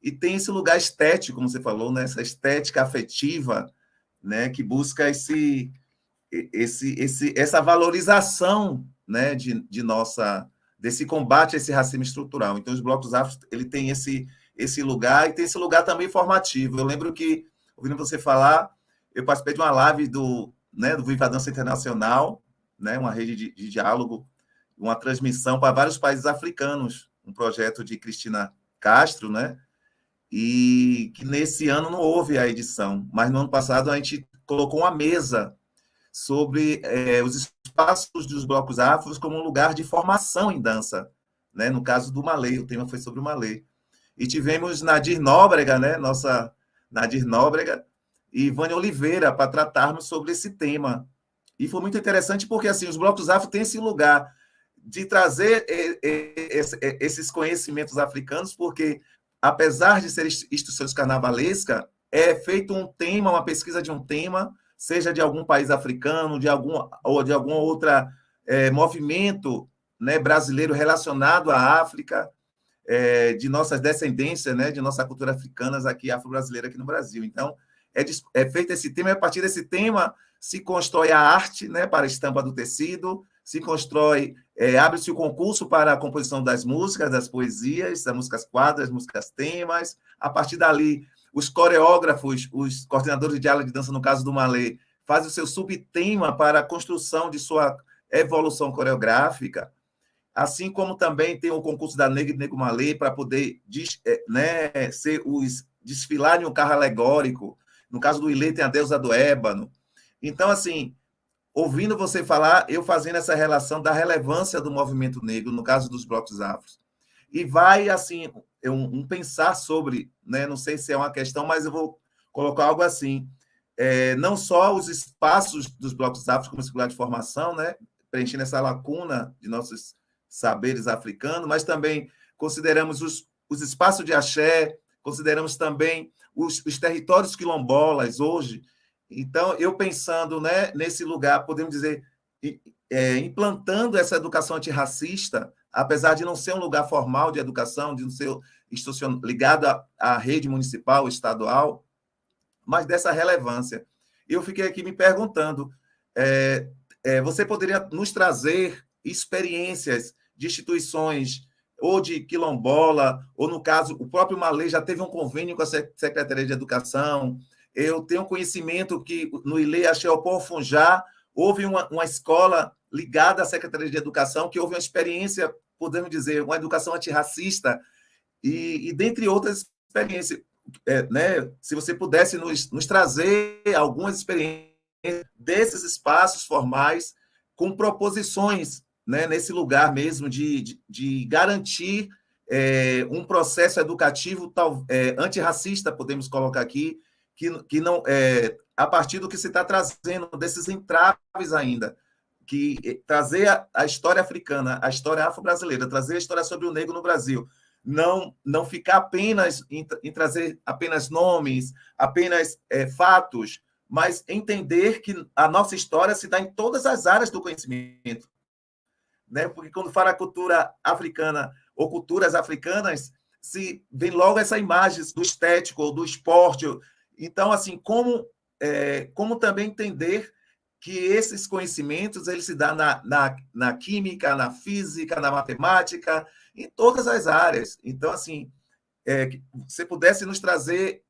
e tem esse lugar estético, como você falou, né, essa estética afetiva, né, que busca essa valorização, né, desse combate a esse racismo estrutural. Então, os blocos afros, ele tem esse lugar, e tem esse lugar também formativo. Eu lembro que, ouvindo você falar, eu participei de uma live do Viva a Dança Internacional, né, uma rede de diálogo, uma transmissão para vários países africanos, um projeto de Cristina Castro, né? E que nesse ano não houve a edição, mas no ano passado a gente colocou uma mesa sobre os espaços dos blocos afros como um lugar de formação em dança, né? No caso do Malê, o tema foi sobre o Malê. E tivemos Nadir Nóbrega, né? Nossa Nadir Nóbrega e Vânia Oliveira para tratarmos sobre esse tema. E foi muito interessante porque assim os blocos afro têm esse lugar de trazer esses conhecimentos africanos, porque apesar de ser instituições carnavalescas, é feito um tema, uma pesquisa de um tema, seja de algum país africano, ou de algum outro movimento, né, brasileiro relacionado à África, de nossas descendências, né, de nossa cultura africana aqui, afro-brasileira aqui no Brasil. Então, é feito esse tema, e a partir desse tema se constrói a arte, né, para a estampa do tecido, se constrói, abre-se o concurso para a composição das músicas, das poesias, das músicas quadras, das músicas temas. A partir dali, os coreógrafos, os coordenadores de aula de dança, no caso do Malê, fazem o seu subtema para a construção de sua evolução coreográfica, assim como também tem o concurso da Negra e Negro Malê para poder desfilar em um carro alegórico. No caso do Ilê, tem a deusa do ébano. Então, assim, ouvindo você falar, eu fazendo essa relação da relevância do movimento negro, no caso dos blocos afros. E vai, assim, um pensar sobre, né, não sei se é uma questão, mas eu vou colocar algo assim, não só os espaços dos blocos afros como esse lugar de formação, né, preenchendo essa lacuna de nossos saberes africanos, mas também consideramos os espaços de axé, consideramos também os territórios quilombolas hoje. Então, eu pensando, né, nesse lugar, podemos dizer, implantando essa educação antirracista, apesar de não ser um lugar formal de educação, de não ser ligado à rede municipal, estadual, mas dessa relevância. Eu fiquei aqui me perguntando, você poderia nos trazer experiências de instituições ou de quilombola, ou, no caso, o próprio Malê já teve um convênio com a Secretaria de Educação. Eu tenho conhecimento que no Ilê Axeopó Funjá houve uma escola ligada à Secretaria de Educação, que houve uma experiência, podemos dizer, uma educação antirracista, e dentre outras experiências, né, se você pudesse nos trazer algumas experiências desses espaços formais com proposições, né, nesse lugar mesmo de garantir um processo educativo antirracista, podemos colocar aqui, que não a partir do que se está trazendo, desses entraves ainda, que trazer a história africana, a história afro-brasileira, trazer a história sobre o negro no Brasil, não ficar apenas em trazer apenas nomes, apenas fatos, mas entender que a nossa história se dá em todas as áreas do conhecimento, né? Porque quando fala cultura africana ou culturas africanas, se vem logo essa imagem do estético ou do esporte. Então, assim, como também entender que esses conhecimentos eles se dão na química, na física, na matemática, em todas as áreas. Então, assim, se pudesse nos trazer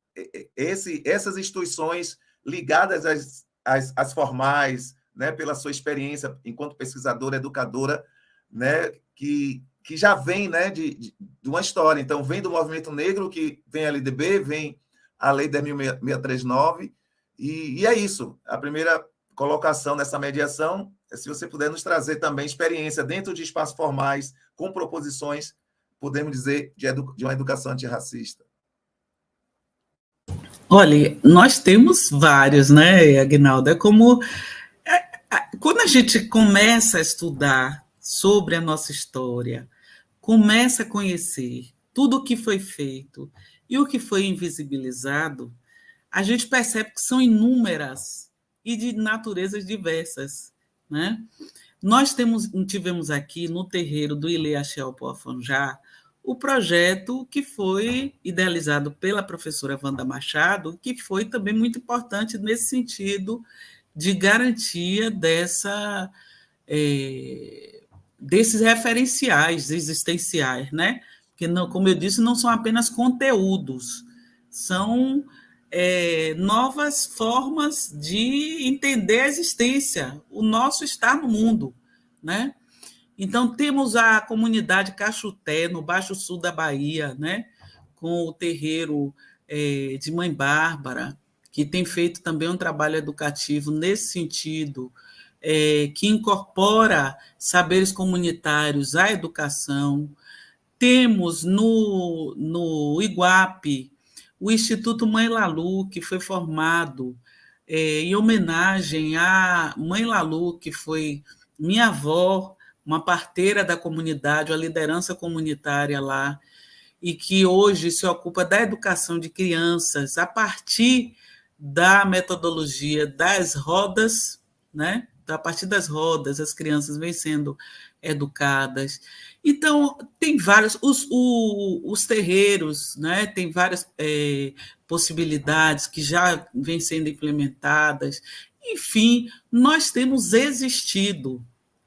essas instituições ligadas às formais, né, pela sua experiência enquanto pesquisadora, educadora, né, que já vem, né, de uma história. Então, vem do movimento negro, que vem a LDB, vem a Lei 10.639, e é isso. A primeira colocação nessa mediação é se você puder nos trazer também experiência dentro de espaços formais, com proposições, podemos dizer, de uma educação antirracista. Olha, nós temos vários, né, Aguinaldo? É como... Quando a gente começa a estudar sobre a nossa história, começa a conhecer tudo o que foi feito e o que foi invisibilizado, a gente percebe que são inúmeras e de naturezas diversas, né? Nós tivemos aqui no terreiro do Ilê Axeopó Funjá o projeto que foi idealizado pela professora Wanda Machado, que foi também muito importante nesse sentido de garantia desses referenciais existenciais, né? Porque, não, como eu disse, não são apenas conteúdos, são novas formas de entender a existência, o nosso estar no mundo, né? Então, temos a comunidade Caxuté, no Baixo Sul da Bahia, né? Com o terreiro de Mãe Bárbara, que tem feito também um trabalho educativo nesse sentido, que incorpora saberes comunitários à educação. Temos no Iguape o Instituto Mãe Lalu, que foi formado em homenagem à Mãe Lalu, que foi minha avó, uma parteira da comunidade, uma liderança comunitária lá, e que hoje se ocupa da educação de crianças a partir da metodologia das rodas, né? Então, a partir das rodas, as crianças vêm sendo educadas. Então, tem vários, os terreiros, né? Tem várias possibilidades que já vêm sendo implementadas. Enfim, nós temos existido.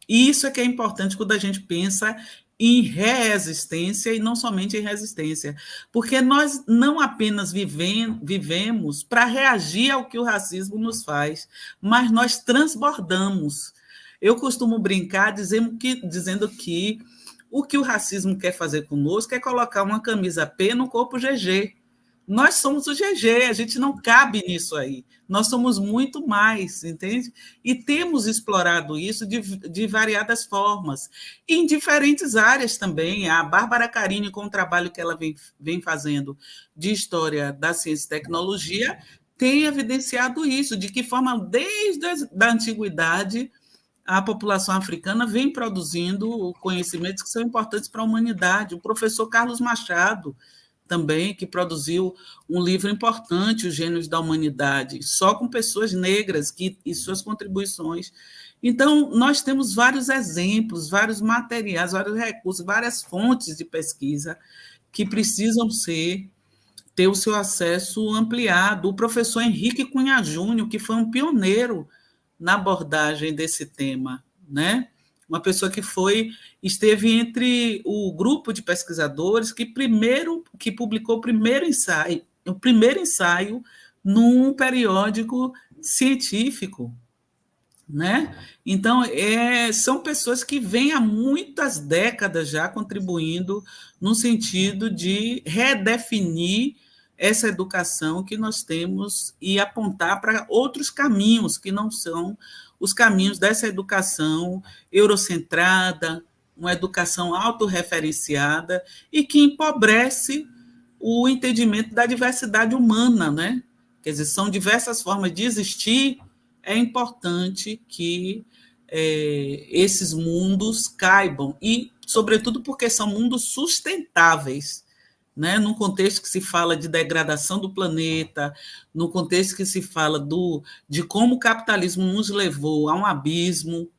E isso é que é importante quando a gente pensa em resistência e não somente em resistência, porque nós não apenas vivemos para reagir ao que o racismo nos faz, mas nós transbordamos. Eu costumo brincar dizendo que o que o racismo quer fazer conosco é colocar uma camisa P no corpo GG. Nós somos o GG, a gente não cabe nisso aí. Nós somos muito mais, entende? E temos explorado isso de variadas formas, em diferentes áreas também. A Bárbara Carini, com o trabalho que ela vem fazendo de história da ciência e tecnologia, tem evidenciado isso, de que forma, desde a antiguidade, a população africana vem produzindo conhecimentos que são importantes para a humanidade. O professor Carlos Machado, também, que produziu um livro importante, Os Gênios da Humanidade, só com pessoas negras e suas contribuições. Então, nós temos vários exemplos, vários materiais, vários recursos, várias fontes de pesquisa que precisam ter o seu acesso ampliado. O professor Henrique Cunha Júnior, que foi um pioneiro na abordagem desse tema, né? Uma pessoa que esteve entre o grupo de pesquisadores que publicou o primeiro ensaio num periódico científico, né? Então, são pessoas que vêm há muitas décadas já contribuindo no sentido de redefinir essa educação que nós temos e apontar para outros caminhos que não são os caminhos dessa educação eurocentrada, uma educação autorreferenciada e que empobrece o entendimento da diversidade humana, né? Quer dizer, são diversas formas de existir. É importante que esses mundos caibam, e, sobretudo, porque são mundos sustentáveis, né? Num contexto que se fala de degradação do planeta, no contexto que se fala de como o capitalismo nos levou a um abismo,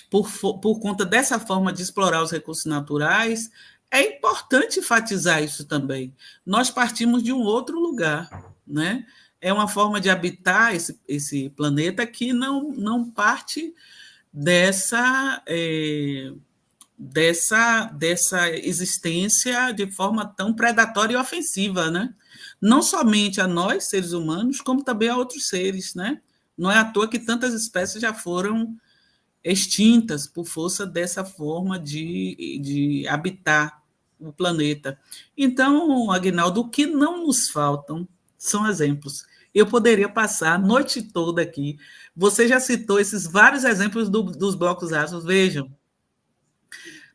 por conta dessa forma de explorar os recursos naturais, é importante enfatizar isso também. Nós partimos de um outro lugar, né? É uma forma de habitar esse planeta que não parte dessa existência de forma tão predatória e ofensiva, né? Não somente a nós, seres humanos, como também a outros seres, né? Não é à toa que tantas espécies já foram extintas por força dessa forma de habitar o planeta. Então, Aguinaldo, o que não nos faltam são exemplos. Eu poderia passar a noite toda aqui. Você já citou esses vários exemplos dos blocos ácidos, vejam.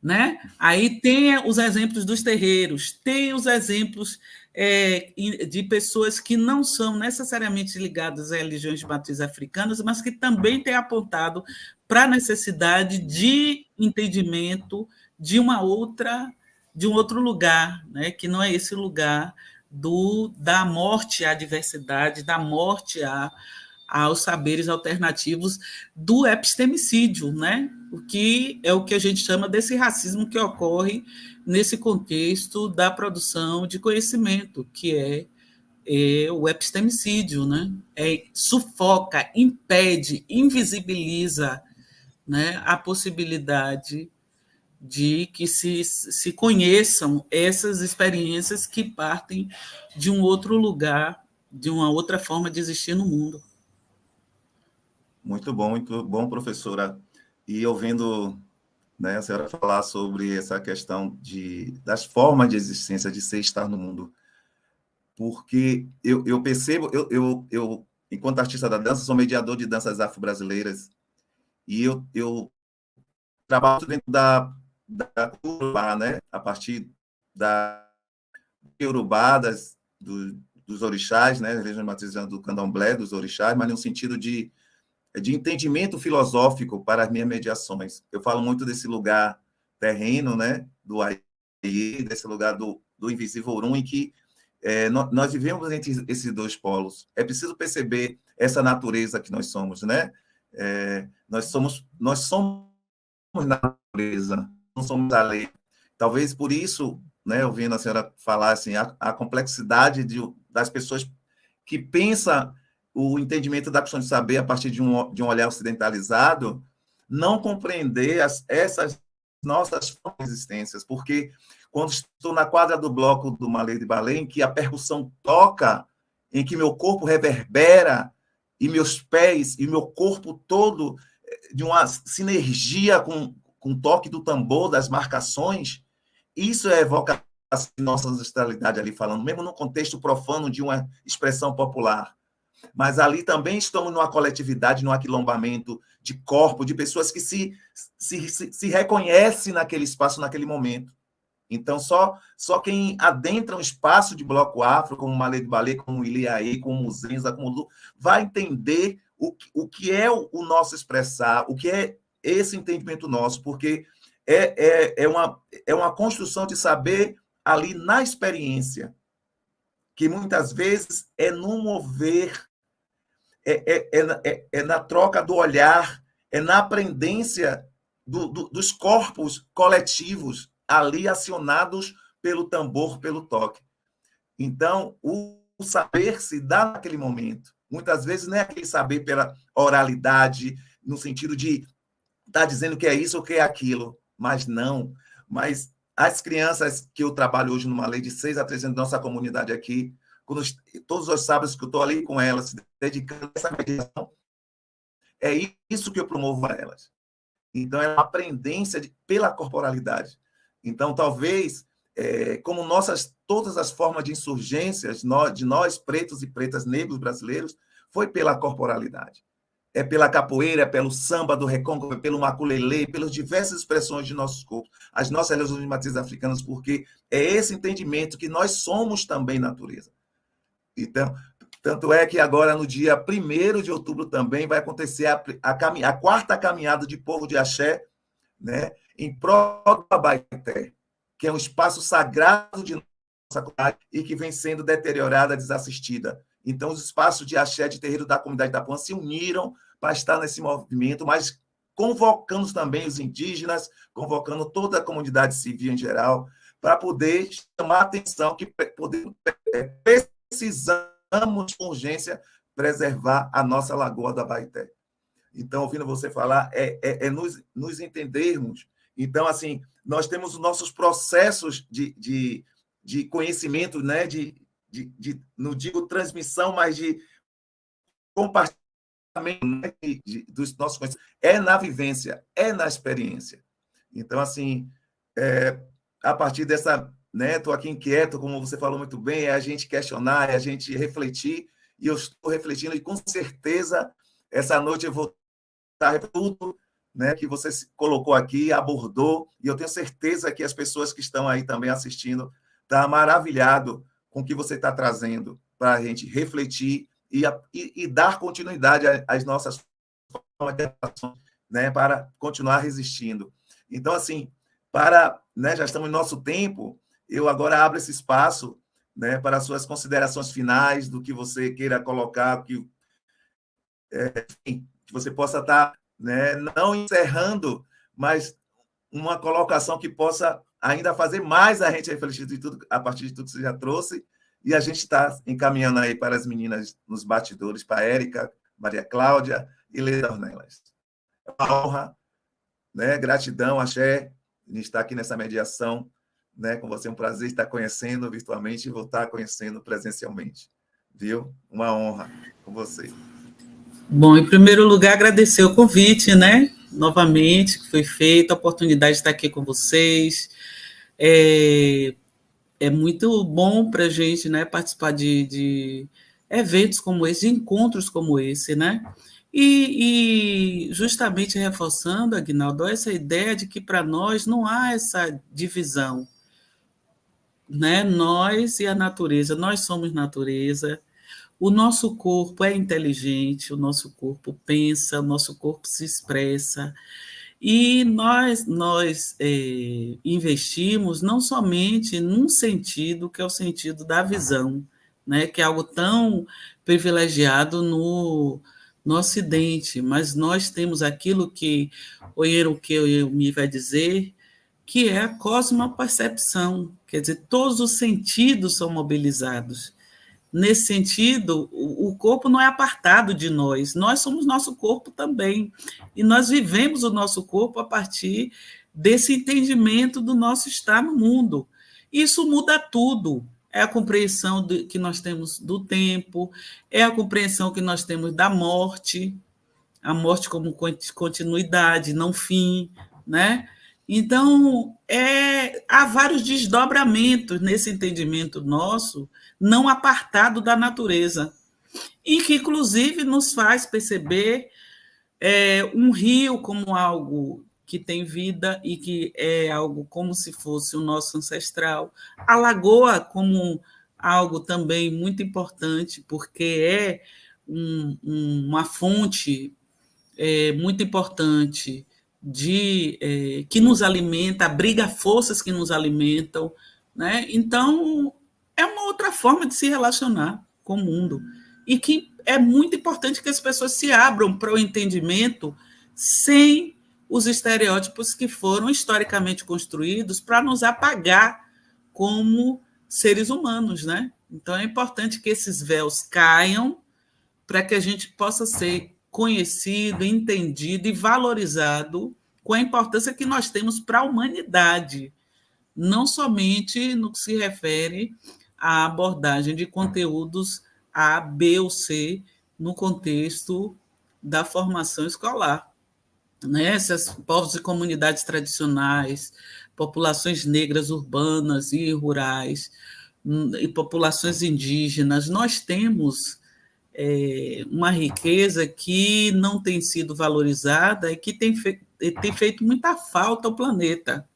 Né? Aí tem os exemplos dos terreiros, tem os exemplos de pessoas que não são necessariamente ligadas a religiões de matriz africanas, mas que também têm apontado para a necessidade de entendimento de um outro lugar, né? Que não é esse lugar da morte à diversidade, da morte aos saberes alternativos, do epistemicídio, né? O que a gente chama desse racismo que ocorre nesse contexto da produção de conhecimento, que é o epistemicídio, né? Sufoca, impede, invisibiliza, né, a possibilidade de que se conheçam essas experiências que partem de um outro lugar, de uma outra forma de existir no mundo. Muito bom, professora. E ouvindo né, a senhora falar sobre essa questão das formas de existência, de ser e estar no mundo. Porque eu percebo, eu, enquanto artista da dança, sou mediador de danças afro-brasileiras, e eu trabalho dentro da cultura, né, a partir da Yorubá, dos orixás, né, religião matriz do candomblé, dos orixás, mas no sentido de entendimento filosófico para as minhas mediações. Eu falo muito desse lugar terreno, né, do Aie, desse lugar do invisível Orum, em que nós vivemos entre esses dois polos. É preciso perceber essa natureza que nós somos, né? Nós somos natureza, não somos a lei. Talvez por isso, né, ouvindo a senhora falar assim, a complexidade das pessoas que pensam o entendimento da questão de saber a partir de um olhar ocidentalizado, não compreender essas nossas existências, porque quando estou na quadra do bloco do Malê de Balé, em que a percussão toca, em que meu corpo reverbera, e meus pés e meu corpo todo de uma sinergia com o toque do tambor, das marcações, isso evoca a nossa ancestralidade ali falando, mesmo no contexto profano de uma expressão popular. Mas ali também estamos numa coletividade, num aquilombamento de corpo, de pessoas que se reconhecem naquele espaço, naquele momento. Então, só quem adentra um espaço de bloco afro, como o Malê de Balé, como o Iliaê, como o Zenza, como o Lu, vai entender o que é o nosso expressar, o que é esse entendimento nosso, porque é uma construção de saber ali na experiência, que muitas vezes é no mover, é na troca do olhar, é na aprendência dos corpos coletivos ali acionados pelo tambor, pelo toque. Então, o saber se dá naquele momento. Muitas vezes não é aquele saber pela oralidade, no sentido de estar dizendo que é isso ou que é aquilo, mas não. Mas as crianças que eu trabalho hoje numa lei de 6 a 13 anos da nossa comunidade aqui, todos os sábados que eu estou ali com elas, se dedicando a essa mediação, é isso que eu promovo a elas. Então, é uma aprendência pela corporalidade. Então, talvez, como todas as formas de insurgências de nós, pretos e pretas, negros brasileiros, foi pela corporalidade. É pela capoeira, é pelo samba do recôncavo, é pelo maculelê, pelas diversas expressões de nossos corpos, as nossas religiões de matrizes africanas, porque é esse entendimento que nós somos também natureza. Então, tanto é que agora, no dia 1º de outubro, também vai acontecer a quarta caminhada de povo de axé, né, em prol do Abaeté, que é um espaço sagrado de nossa comunidade e que vem sendo deteriorada, desassistida. Então, os espaços de axé de terreiro da comunidade da Puan se uniram para estar nesse movimento, mas convocando também os indígenas, convocando toda a comunidade civil em geral, para poder chamar a atenção que precisamos, com urgência, preservar a nossa Lagoa do Abaeté. Então, ouvindo você falar, nos entendermos. Então, assim, nós temos os nossos processos de conhecimento, né? Não digo transmissão, mas de compartilhamento, né? Dos nossos conhecimentos. É na vivência, é na experiência. Então, assim, a partir dessa... Estou aqui inquieto, como você falou muito bem, é a gente questionar, é a gente refletir, e eu estou refletindo, e com certeza, essa noite eu vou estar tudo, né, que você colocou aqui, abordou, e eu tenho certeza que as pessoas que estão aí também assistindo estão maravilhado com o que você está trazendo para a gente refletir e dar continuidade às nossas formas de ação, né, para continuar resistindo. Então, assim, já estamos no nosso tempo, eu agora abro esse espaço, né, para as suas considerações finais, do que você queira colocar, que você possa estar, né, não encerrando, mas uma colocação que possa ainda fazer mais a gente refletir de tudo, a partir de tudo que você já trouxe, e a gente está encaminhando aí para as meninas nos bastidores, para a Érica, Maria Cláudia e Leila Ornelas. É uma honra, né, gratidão, axé, de estar aqui nessa mediação, né, com você. É um prazer estar conhecendo virtualmente e voltar conhecendo presencialmente. Viu? Uma honra com você. Bom, em primeiro lugar, agradecer o convite, né? novamente, que foi feito, a oportunidade de estar aqui com vocês. É muito bom para a gente, né, participar de eventos como esse, de encontros como esse, né? E justamente reforçando, Aguinaldo, essa ideia de que para nós não há essa divisão, né? Nós e a natureza, nós somos natureza, o nosso corpo é inteligente, o nosso corpo pensa, o nosso corpo se expressa, e nós investimos não somente num sentido, que é o sentido da visão, né, que é algo tão privilegiado no Ocidente, mas nós temos aquilo que o Eruque me vai dizer, que é a cosmopercepção, quer dizer, todos os sentidos são mobilizados. Nesse sentido, o corpo não é apartado de nós somos nosso corpo também, e nós vivemos o nosso corpo a partir desse entendimento do nosso estar no mundo. Isso muda tudo, é a compreensão que nós temos do tempo, é a compreensão que nós temos da morte, a morte como continuidade, não fim, né? Então, há vários desdobramentos nesse entendimento nosso, não apartado da natureza, e que, inclusive, nos faz perceber um rio como algo que tem vida e que é algo como se fosse o nosso ancestral, a lagoa como algo também muito importante, porque é uma fonte muito importante que nos alimenta, abriga forças que nos alimentam, né? Então, é uma outra forma de se relacionar com o mundo. E que é muito importante que as pessoas se abram para o entendimento sem os estereótipos que foram historicamente construídos para nos apagar como seres humanos, né? Então, é importante que esses véus caiam para que a gente possa ser conhecido, entendido e valorizado com a importância que nós temos para a humanidade, não somente no que se refere à abordagem de conteúdos A, B ou C no contexto da formação escolar. Né? Esses povos e comunidades tradicionais, populações negras urbanas e rurais, e populações indígenas, nós temos uma riqueza que não tem sido valorizada e que tem feito muita falta ao planeta.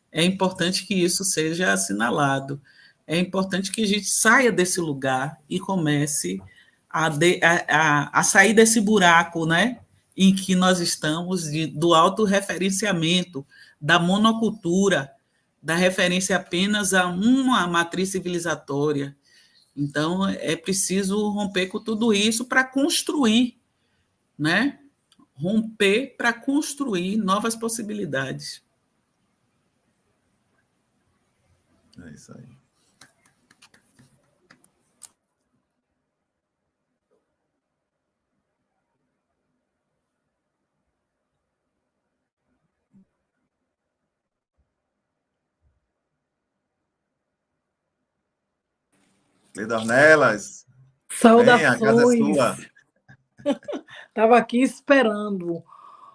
É importante que isso seja assinalado. É importante que a gente saia desse lugar e comece a sair desse buraco, né, em que nós estamos, do autorreferenciamento, da monocultura, da referência apenas a uma matriz civilizatória. Então, é preciso romper com tudo isso para construir, né? Romper para construir novas possibilidades. É isso aí. Leda Ornelas, venha, a casa é Saudações. sua. Estava aqui esperando.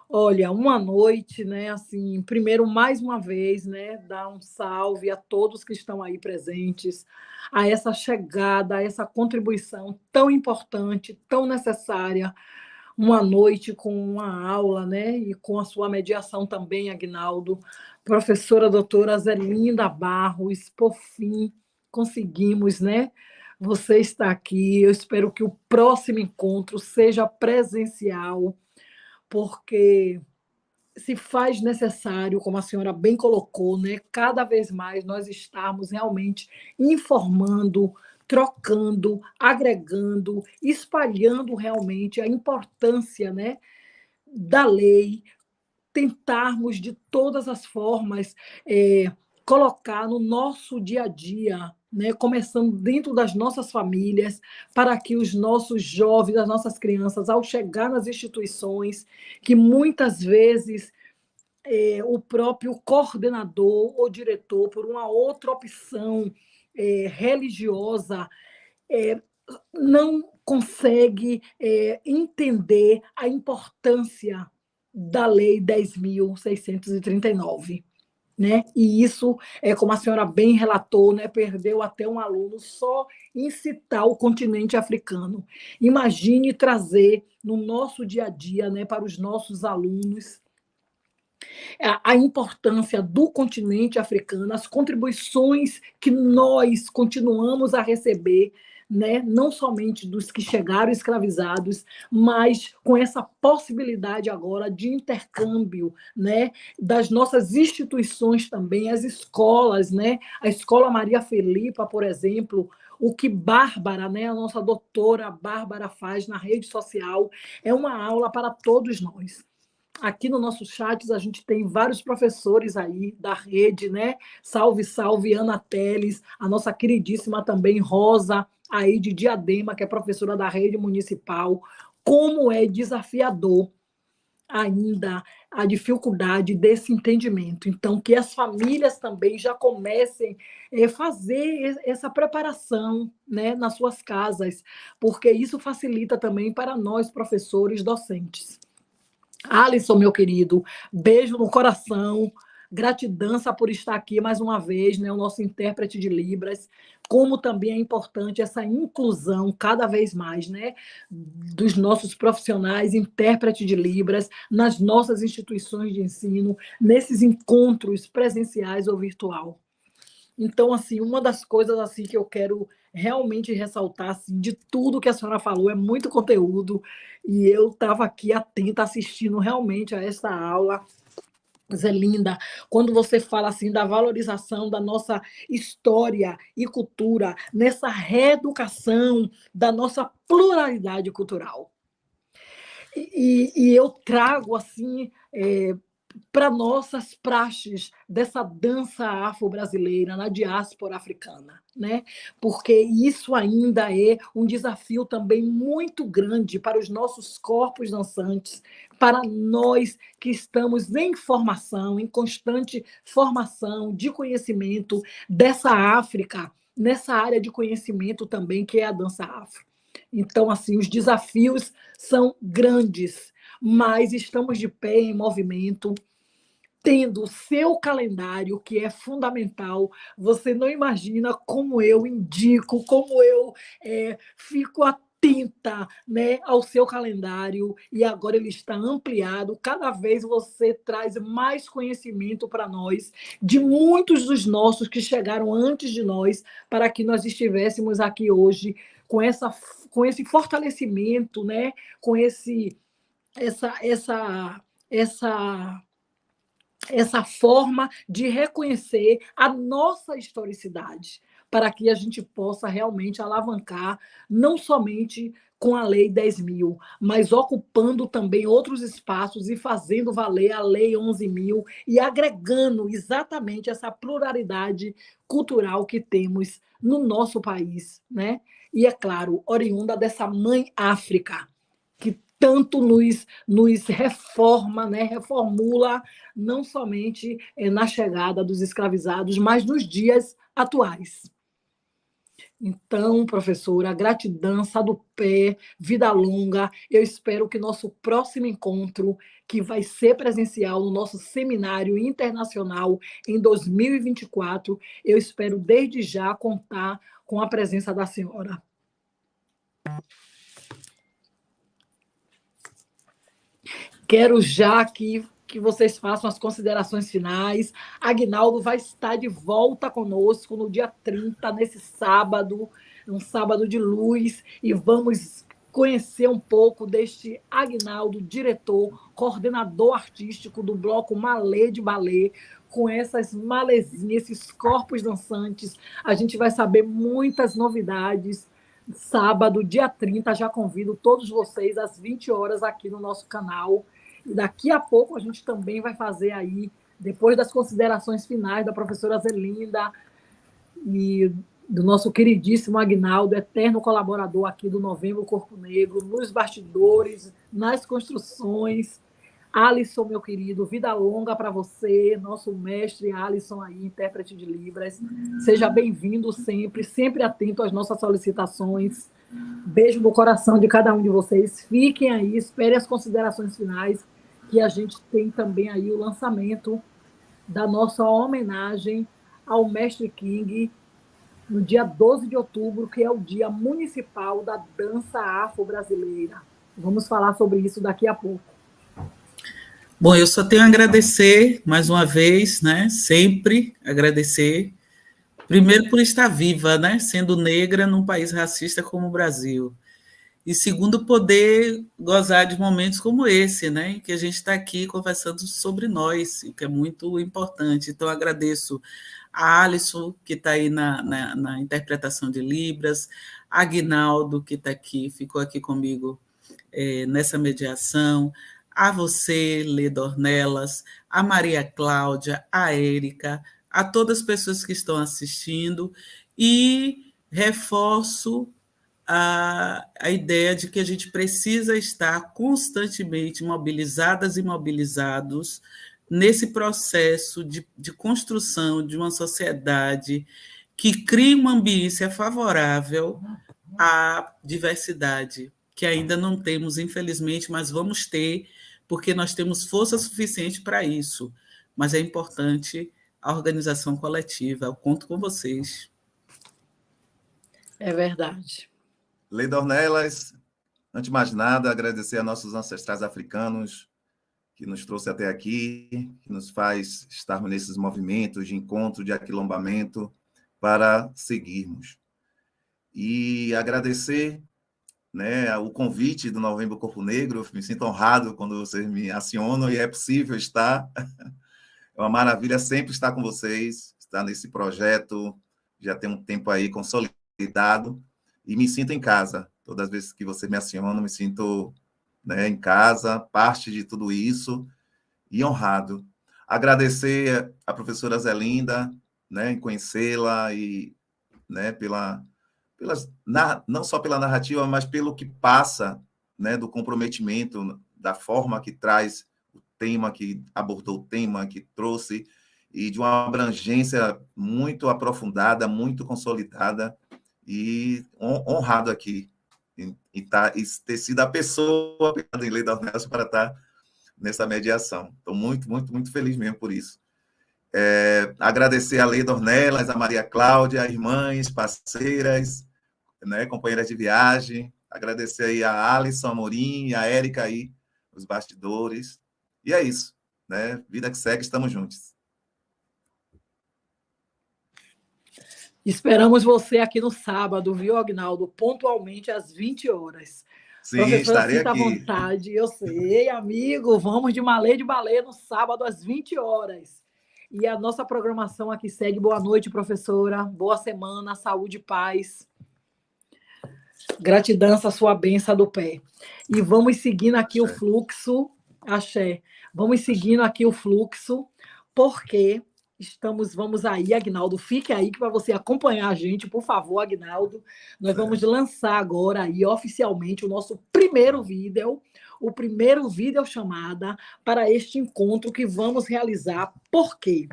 Olha, uma noite, né? Assim, primeiro, mais uma vez, né? Dar um salve a todos que estão aí presentes, a essa chegada, a essa contribuição tão importante, tão necessária. Uma noite com uma aula, né? E com a sua mediação também, Aguinaldo. Professora doutora Zelinda Barros, por fim, conseguimos, né? Você está aqui. Eu espero que o próximo encontro seja presencial, porque se faz necessário, como a senhora bem colocou, né, cada vez mais nós estarmos realmente informando, trocando, agregando, espalhando realmente a importância, né, da lei, tentarmos de todas as formas colocar no nosso dia a dia, né, começando dentro das nossas famílias, para que os nossos jovens, as nossas crianças, ao chegar nas instituições, que muitas vezes o próprio coordenador ou diretor, por uma outra opção religiosa, não consegue entender a importância da Lei 10.639. Né? E isso, como a senhora bem relatou, né, perdeu até um aluno só em citar o continente africano. Imagine trazer no nosso dia a dia, né, para os nossos alunos, a importância do continente africano, as contribuições que nós continuamos a receber, né, não somente dos que chegaram escravizados, mas com essa possibilidade agora de intercâmbio, né, das nossas instituições também, as escolas, né, a Escola Maria Felipa, por exemplo, o que Bárbara, né, a nossa doutora Bárbara faz na rede social, é uma aula para todos nós. Aqui no nosso chat a gente tem vários professores aí da rede, né? Salve, salve, Ana Teles, a nossa queridíssima também Rosa, aí de Diadema, que é professora da rede municipal. Como é desafiador ainda a dificuldade desse entendimento. Então, que as famílias também já comecem a fazer essa preparação, né, nas suas casas, porque isso facilita também para nós, professores, docentes. Alisson, meu querido, beijo no coração, gratidão por estar aqui mais uma vez, né, o nosso intérprete de Libras, como também é importante essa inclusão cada vez mais, né, dos nossos profissionais, intérprete de Libras, nas nossas instituições de ensino, nesses encontros presenciais ou virtual. Então, assim, uma das coisas assim que eu quero realmente ressaltar, assim, de tudo que a senhora falou, é muito conteúdo, e eu estava aqui atenta, assistindo realmente a esta aula. Zelinda, quando você fala assim da valorização da nossa história e cultura, nessa reeducação da nossa pluralidade cultural. E eu trago assim para nossas praxes dessa dança afro-brasileira na diáspora africana, né? Porque isso ainda é um desafio também muito grande para os nossos corpos dançantes, para nós que estamos em formação, em constante formação de conhecimento dessa África, nessa área de conhecimento também que é a dança afro. Então, assim, os desafios são grandes, mas estamos de pé em movimento, tendo o seu calendário, que é fundamental. Você não imagina como eu indico, como eu fico atenta, né, ao seu calendário, e agora ele está ampliado. Cada vez você traz mais conhecimento para nós, de muitos dos nossos que chegaram antes de nós, para que nós estivéssemos aqui hoje com esse fortalecimento, né, com essa forma de reconhecer a nossa historicidade, para que a gente possa realmente alavancar, não somente com a Lei 10.000, mas ocupando também outros espaços e fazendo valer a Lei 11.000 e agregando exatamente essa pluralidade cultural que temos no nosso país, né? E, é claro, oriunda dessa mãe África, que tanto nos reforma, né? Reformula, não somente na chegada dos escravizados, mas nos dias atuais. Então, professora, gratidão, do pé, vida longa. Eu espero que nosso próximo encontro, que vai ser presencial no nosso seminário internacional em 2024, eu espero desde já contar com a presença da senhora. Quero já que vocês façam as considerações finais. Aguinaldo vai estar de volta conosco no dia 30, nesse sábado, um sábado de luz, e vamos conhecer um pouco deste Aguinaldo, diretor, coordenador artístico do bloco Malê de Balé, com essas malezinhas, esses corpos dançantes. A gente vai saber muitas novidades. Sábado, dia 30, já convido todos vocês às 20 horas aqui no nosso canal. E daqui a pouco a gente também vai fazer aí, depois das considerações finais da professora Zelinda e do nosso queridíssimo Aguinaldo, eterno colaborador aqui do Novembro Corpo Negro, nos bastidores, nas construções. Alisson, meu querido, vida longa para você, nosso mestre Alisson aí, intérprete de Libras. Seja bem-vindo sempre, sempre atento às nossas solicitações. Beijo no coração de cada um de vocês. Fiquem aí, esperem as considerações finais, que a gente tem também aí o lançamento da nossa homenagem ao Mestre King, no dia 12 de outubro, que é o Dia Municipal da Dança Afro-Brasileira. Vamos falar sobre isso daqui a pouco. Bom, eu só tenho a agradecer mais uma vez, né? Sempre agradecer. Primeiro, por estar viva, né? Sendo negra num país racista como o Brasil. E segundo, poder gozar de momentos como esse, né? Que a gente está aqui conversando sobre nós, o que é muito importante. Então, agradeço a Alisson, que está aí na interpretação de Libras, a Aguinaldo, que está aqui, ficou aqui comigo nessa mediação, a você, Lê Dornelas, a Maria Cláudia, a Érica, a todas as pessoas que estão assistindo, e reforço a ideia de que a gente precisa estar constantemente mobilizadas e mobilizados nesse processo de construção de uma sociedade que crie uma ambiência favorável à diversidade, que ainda não temos, infelizmente, mas vamos ter, porque nós temos força suficiente para isso. Mas é importante a organização coletiva. Eu conto com vocês. É verdade. Lei Dornelas, antes de mais nada, agradecer a nossos ancestrais africanos que nos trouxe até aqui, que nos faz estarmos nesses movimentos de encontro, de aquilombamento, para seguirmos. E agradecer, né, o convite do Novembro Corpo Negro. Me sinto honrado quando vocês me acionam e é possível estar. É uma maravilha sempre estar com vocês, estar nesse projeto, já tem um tempo aí consolidado, e me sinto em casa. Todas as vezes que você me aciona, me sinto, né, em casa, parte de tudo isso, e honrado. Agradecer a professora Zelinda, né, em conhecê-la, e, né, não só pela narrativa, mas pelo que passa, né, do comprometimento, da forma que traz o tema, que abordou o tema, que trouxe, e de uma abrangência muito aprofundada, muito consolidada, e honrado aqui em ter sido a pessoa em Lei Dornelas para estar nessa mediação. Estou muito, muito, muito feliz mesmo por isso. Agradecer a Lei Dornelas, a Maria Cláudia, irmãs, parceiras, né, companheiras de viagem. Agradecer aí a Alisson Amorim e a Érica aí, os bastidores. E é isso, né? Vida que segue, estamos juntos. Esperamos você aqui no sábado, viu, Aguinaldo? Pontualmente às 20 horas. Sim, Professora, estarei sinta à aqui. vontade. Eu sei, amigo. Vamos de Malê de Balé no sábado às 20 horas. E a nossa programação aqui segue. Boa noite, professora. Boa semana, saúde e paz. Gratidão, essa sua benção do pé. E vamos seguindo aqui o fluxo. Axé. Vamos seguindo aqui o fluxo, porque vamos aí, Aguinaldo, fique aí para você acompanhar a gente, por favor, Aguinaldo. Nós vamos lançar agora aí oficialmente o nosso primeiro vídeo chamada para este encontro que vamos realizar. Por quê?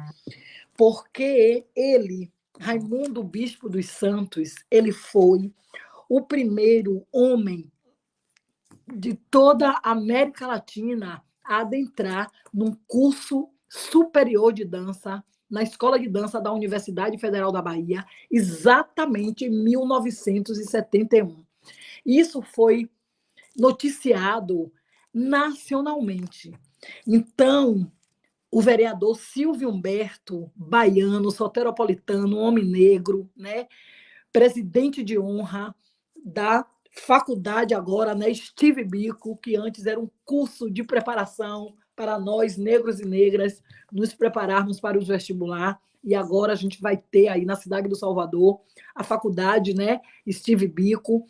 Porque ele, Raimundo Bispo dos Santos, ele foi o primeiro homem de toda a América Latina a adentrar num curso superior de dança na Escola de Dança da Universidade Federal da Bahia, exatamente em 1971. Isso foi noticiado nacionalmente. Então, o vereador Silvio Humberto, baiano, soteropolitano, homem negro, né, presidente de honra da faculdade agora, né, Steve Biko, que antes era um curso de preparação para nós, negros e negras, nos prepararmos para o vestibular, e agora a gente vai ter aí na cidade do Salvador a faculdade, né, Steve Biko,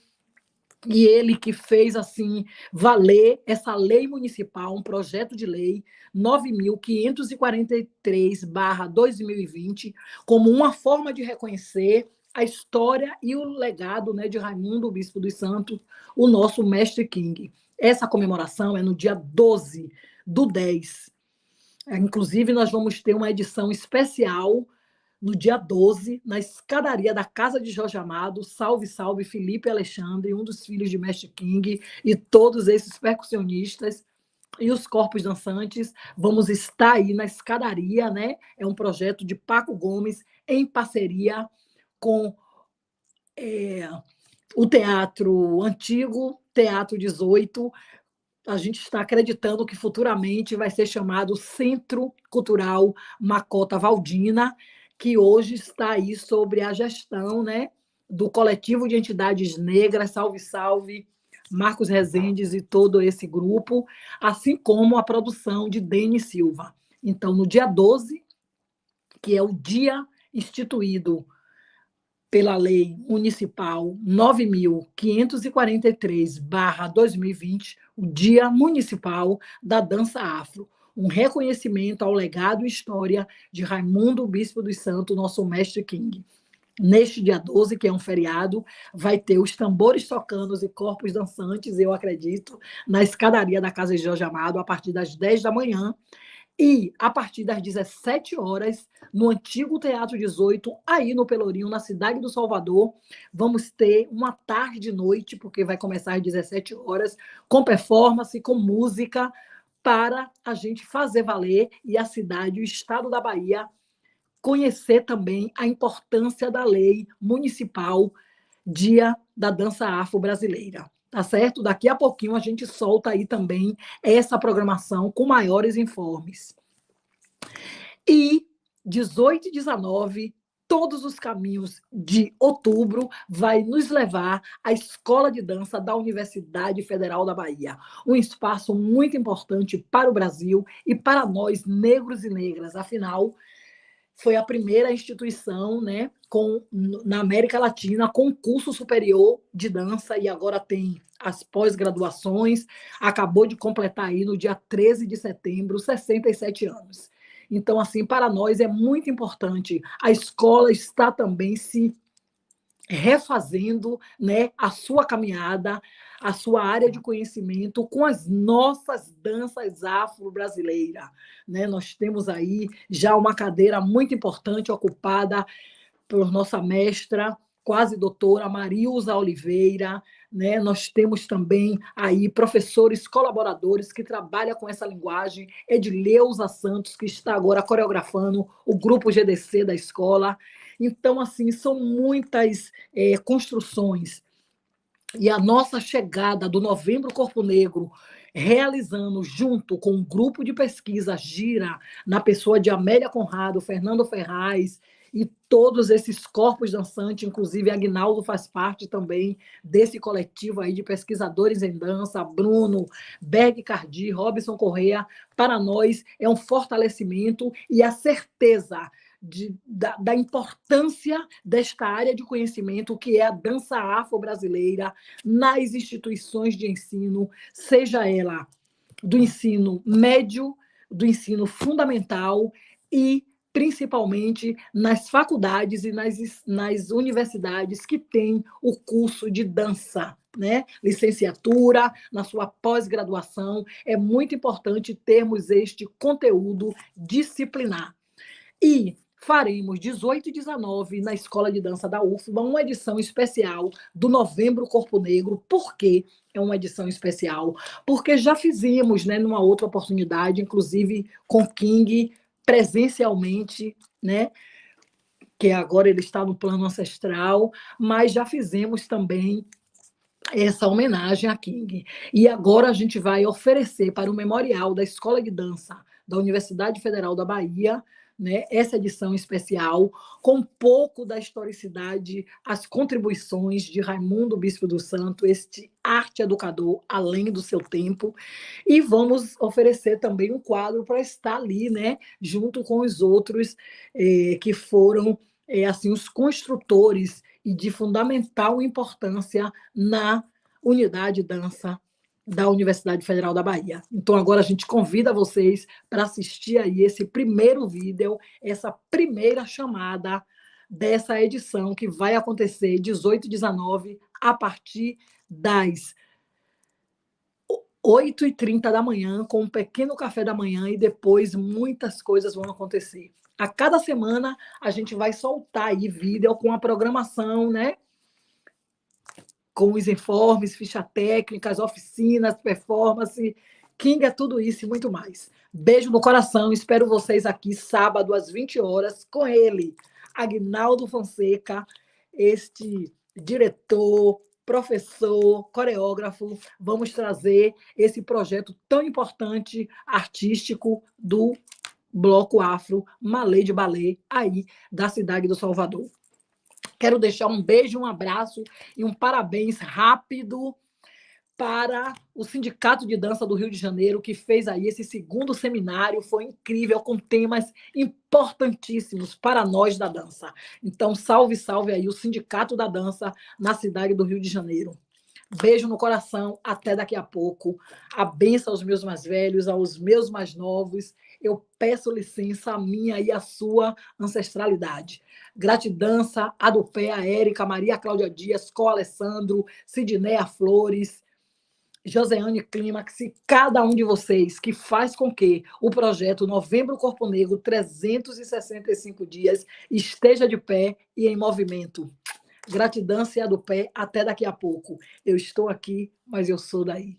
e ele que fez assim valer essa lei municipal, um projeto de lei 9.543/2020, como uma forma de reconhecer a história e o legado, né, de Raimundo Bispo dos Santos, o nosso Mestre King. Essa comemoração é no dia 12/10. Inclusive, nós vamos ter uma edição especial no dia 12, na escadaria da Casa de Jorge Amado. Salve, salve, Felipe Alexandre, um dos filhos de Mestre King, e todos esses percussionistas e os corpos dançantes. Vamos estar aí na escadaria, né? É um projeto de Paco Gomes em parceria com o Teatro Antigo, Teatro 18. A gente está acreditando que futuramente vai ser chamado Centro Cultural Macota Valdina, que hoje está aí sobre a gestão, né, do coletivo de entidades negras, Salve Salve, Marcos Rezendes e todo esse grupo, assim como a produção de Dene Silva. Então, no dia 12, que é o dia instituído pela Lei Municipal 9.543/2020, o Dia Municipal da Dança Afro, um reconhecimento ao legado e história de Raimundo Bispo dos Santos, nosso mestre King. Neste dia 12, que é um feriado, vai ter os tambores tocando e corpos dançantes, eu acredito, na escadaria da Casa de Jorge Amado, a partir das 10 da manhã, e a partir das 17 horas, no antigo Teatro 18, aí no Pelourinho, na cidade do Salvador, vamos ter uma tarde e noite, porque vai começar às 17 horas, com performance, com música, para a gente fazer valer e a cidade, o estado da Bahia, conhecer também a importância da lei municipal Dia da Dança Afro-Brasileira. Tá certo? Daqui a pouquinho a gente solta aí também essa programação com maiores informes. E 18 e 19, todos os caminhos de outubro vai nos levar à Escola de Dança da Universidade Federal da Bahia. Um espaço muito importante para o Brasil e para nós, negros e negras. Afinal, foi a primeira instituição, né, na América Latina com curso superior de dança, e agora tem as pós-graduações. Acabou de completar aí no dia 13 de setembro 67 anos. Então, assim, para nós é muito importante. A escola está também se refazendo, né, a sua caminhada, a sua área de conhecimento com as nossas danças afro-brasileiras, né? Nós temos aí já uma cadeira muito importante ocupada por nossa mestra, quase doutora Marilza Oliveira, né? Nós temos também aí professores colaboradores que trabalham com essa linguagem, Edileuza Santos, que está agora coreografando o grupo GDC da escola. Então, assim, são muitas construções. E a nossa chegada do Novembro Corpo Negro, realizando junto com um grupo de pesquisa Gira, na pessoa de Amélia Conrado, Fernando Ferraz e todos esses corpos dançantes, inclusive Aguinaldo faz parte também desse coletivo aí de pesquisadores em dança, Bruno, Berg Cardi, Robson Correa. Para nós é um fortalecimento e a certeza da importância desta área de conhecimento que é a dança afro-brasileira nas instituições de ensino, seja ela do ensino médio, do ensino fundamental e principalmente nas faculdades e nas universidades que têm o curso de dança, né? Licenciatura, na sua pós-graduação. É muito importante termos este conteúdo disciplinar. E faremos 18 e 19 na Escola de Dança da UFBA, uma edição especial do Novembro Corpo Negro. Por quê? É uma edição especial porque já fizemos, né, numa outra oportunidade, inclusive com King, presencialmente, né, que agora ele está no plano ancestral, mas já fizemos também essa homenagem a King. E agora a gente vai oferecer para o memorial da Escola de Dança da Universidade Federal da Bahia, né, essa edição especial, com um pouco da historicidade, as contribuições de Raimundo Bispo do Santo, este arte educador além do seu tempo, e vamos oferecer também um quadro para estar ali, né, junto com os outros que foram assim, os construtores e de fundamental importância na unidade dança da Universidade Federal da Bahia. Então, agora a gente convida vocês para assistir aí esse primeiro vídeo, essa primeira chamada dessa edição que vai acontecer 18 e 19 a partir das 8h30 da manhã, com um pequeno café da manhã, e depois muitas coisas vão acontecer. A cada semana a gente vai soltar aí vídeo com a programação, né? Com os informes, ficha técnica, as oficinas, performance King é tudo isso e muito mais. Beijo no coração, espero vocês aqui sábado às 20 horas com ele, Aguinaldo Fonseca, este diretor, professor, coreógrafo. Vamos trazer esse projeto tão importante, artístico, do Bloco Afro Malê de Ballet, aí da cidade do Salvador. Quero deixar um beijo, um abraço e um parabéns rápido para o Sindicato de Dança do Rio de Janeiro, que fez aí esse segundo seminário, foi incrível, com temas importantíssimos para nós da dança. Então, salve, salve aí o Sindicato da Dança na cidade do Rio de Janeiro. Beijo no coração, até daqui a pouco. A bênção aos meus mais velhos, aos meus mais novos. Eu peço licença a minha e a sua ancestralidade. Gratidança, a do pé, a Érica, Maria Cláudia Dias, Co Alessandro, Sidneia Flores, Joseane Clímax e cada um de vocês que faz com que o projeto Novembro Corpo Negro 365 dias esteja de pé e em movimento. Gratidão se a do pé, até daqui a pouco. Eu estou aqui, mas eu sou daí.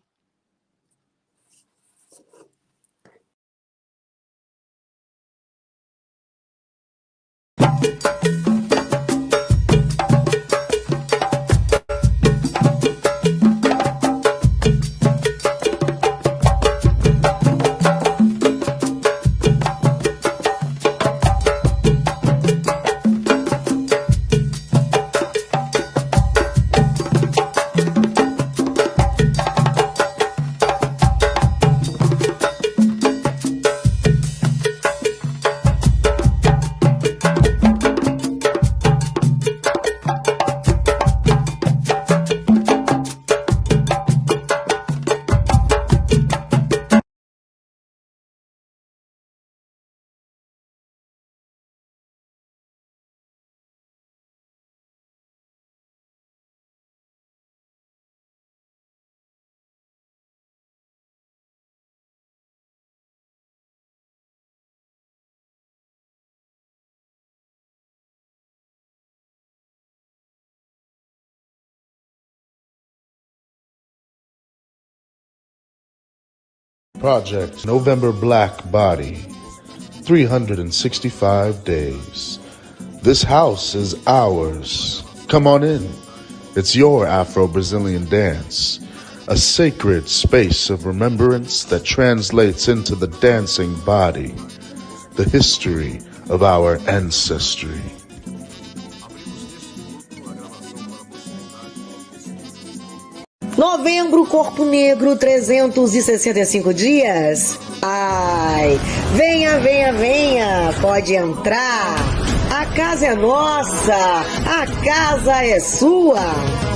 Project November Black Body, 365 days. This house is ours. Come on in. It's your Afro-Brazilian dance, a sacred space of remembrance that translates into the dancing body, the history of our ancestry. Novembro Corpo Negro 365 dias. Ai, venha, venha, venha, pode entrar. A casa é nossa, a casa é sua.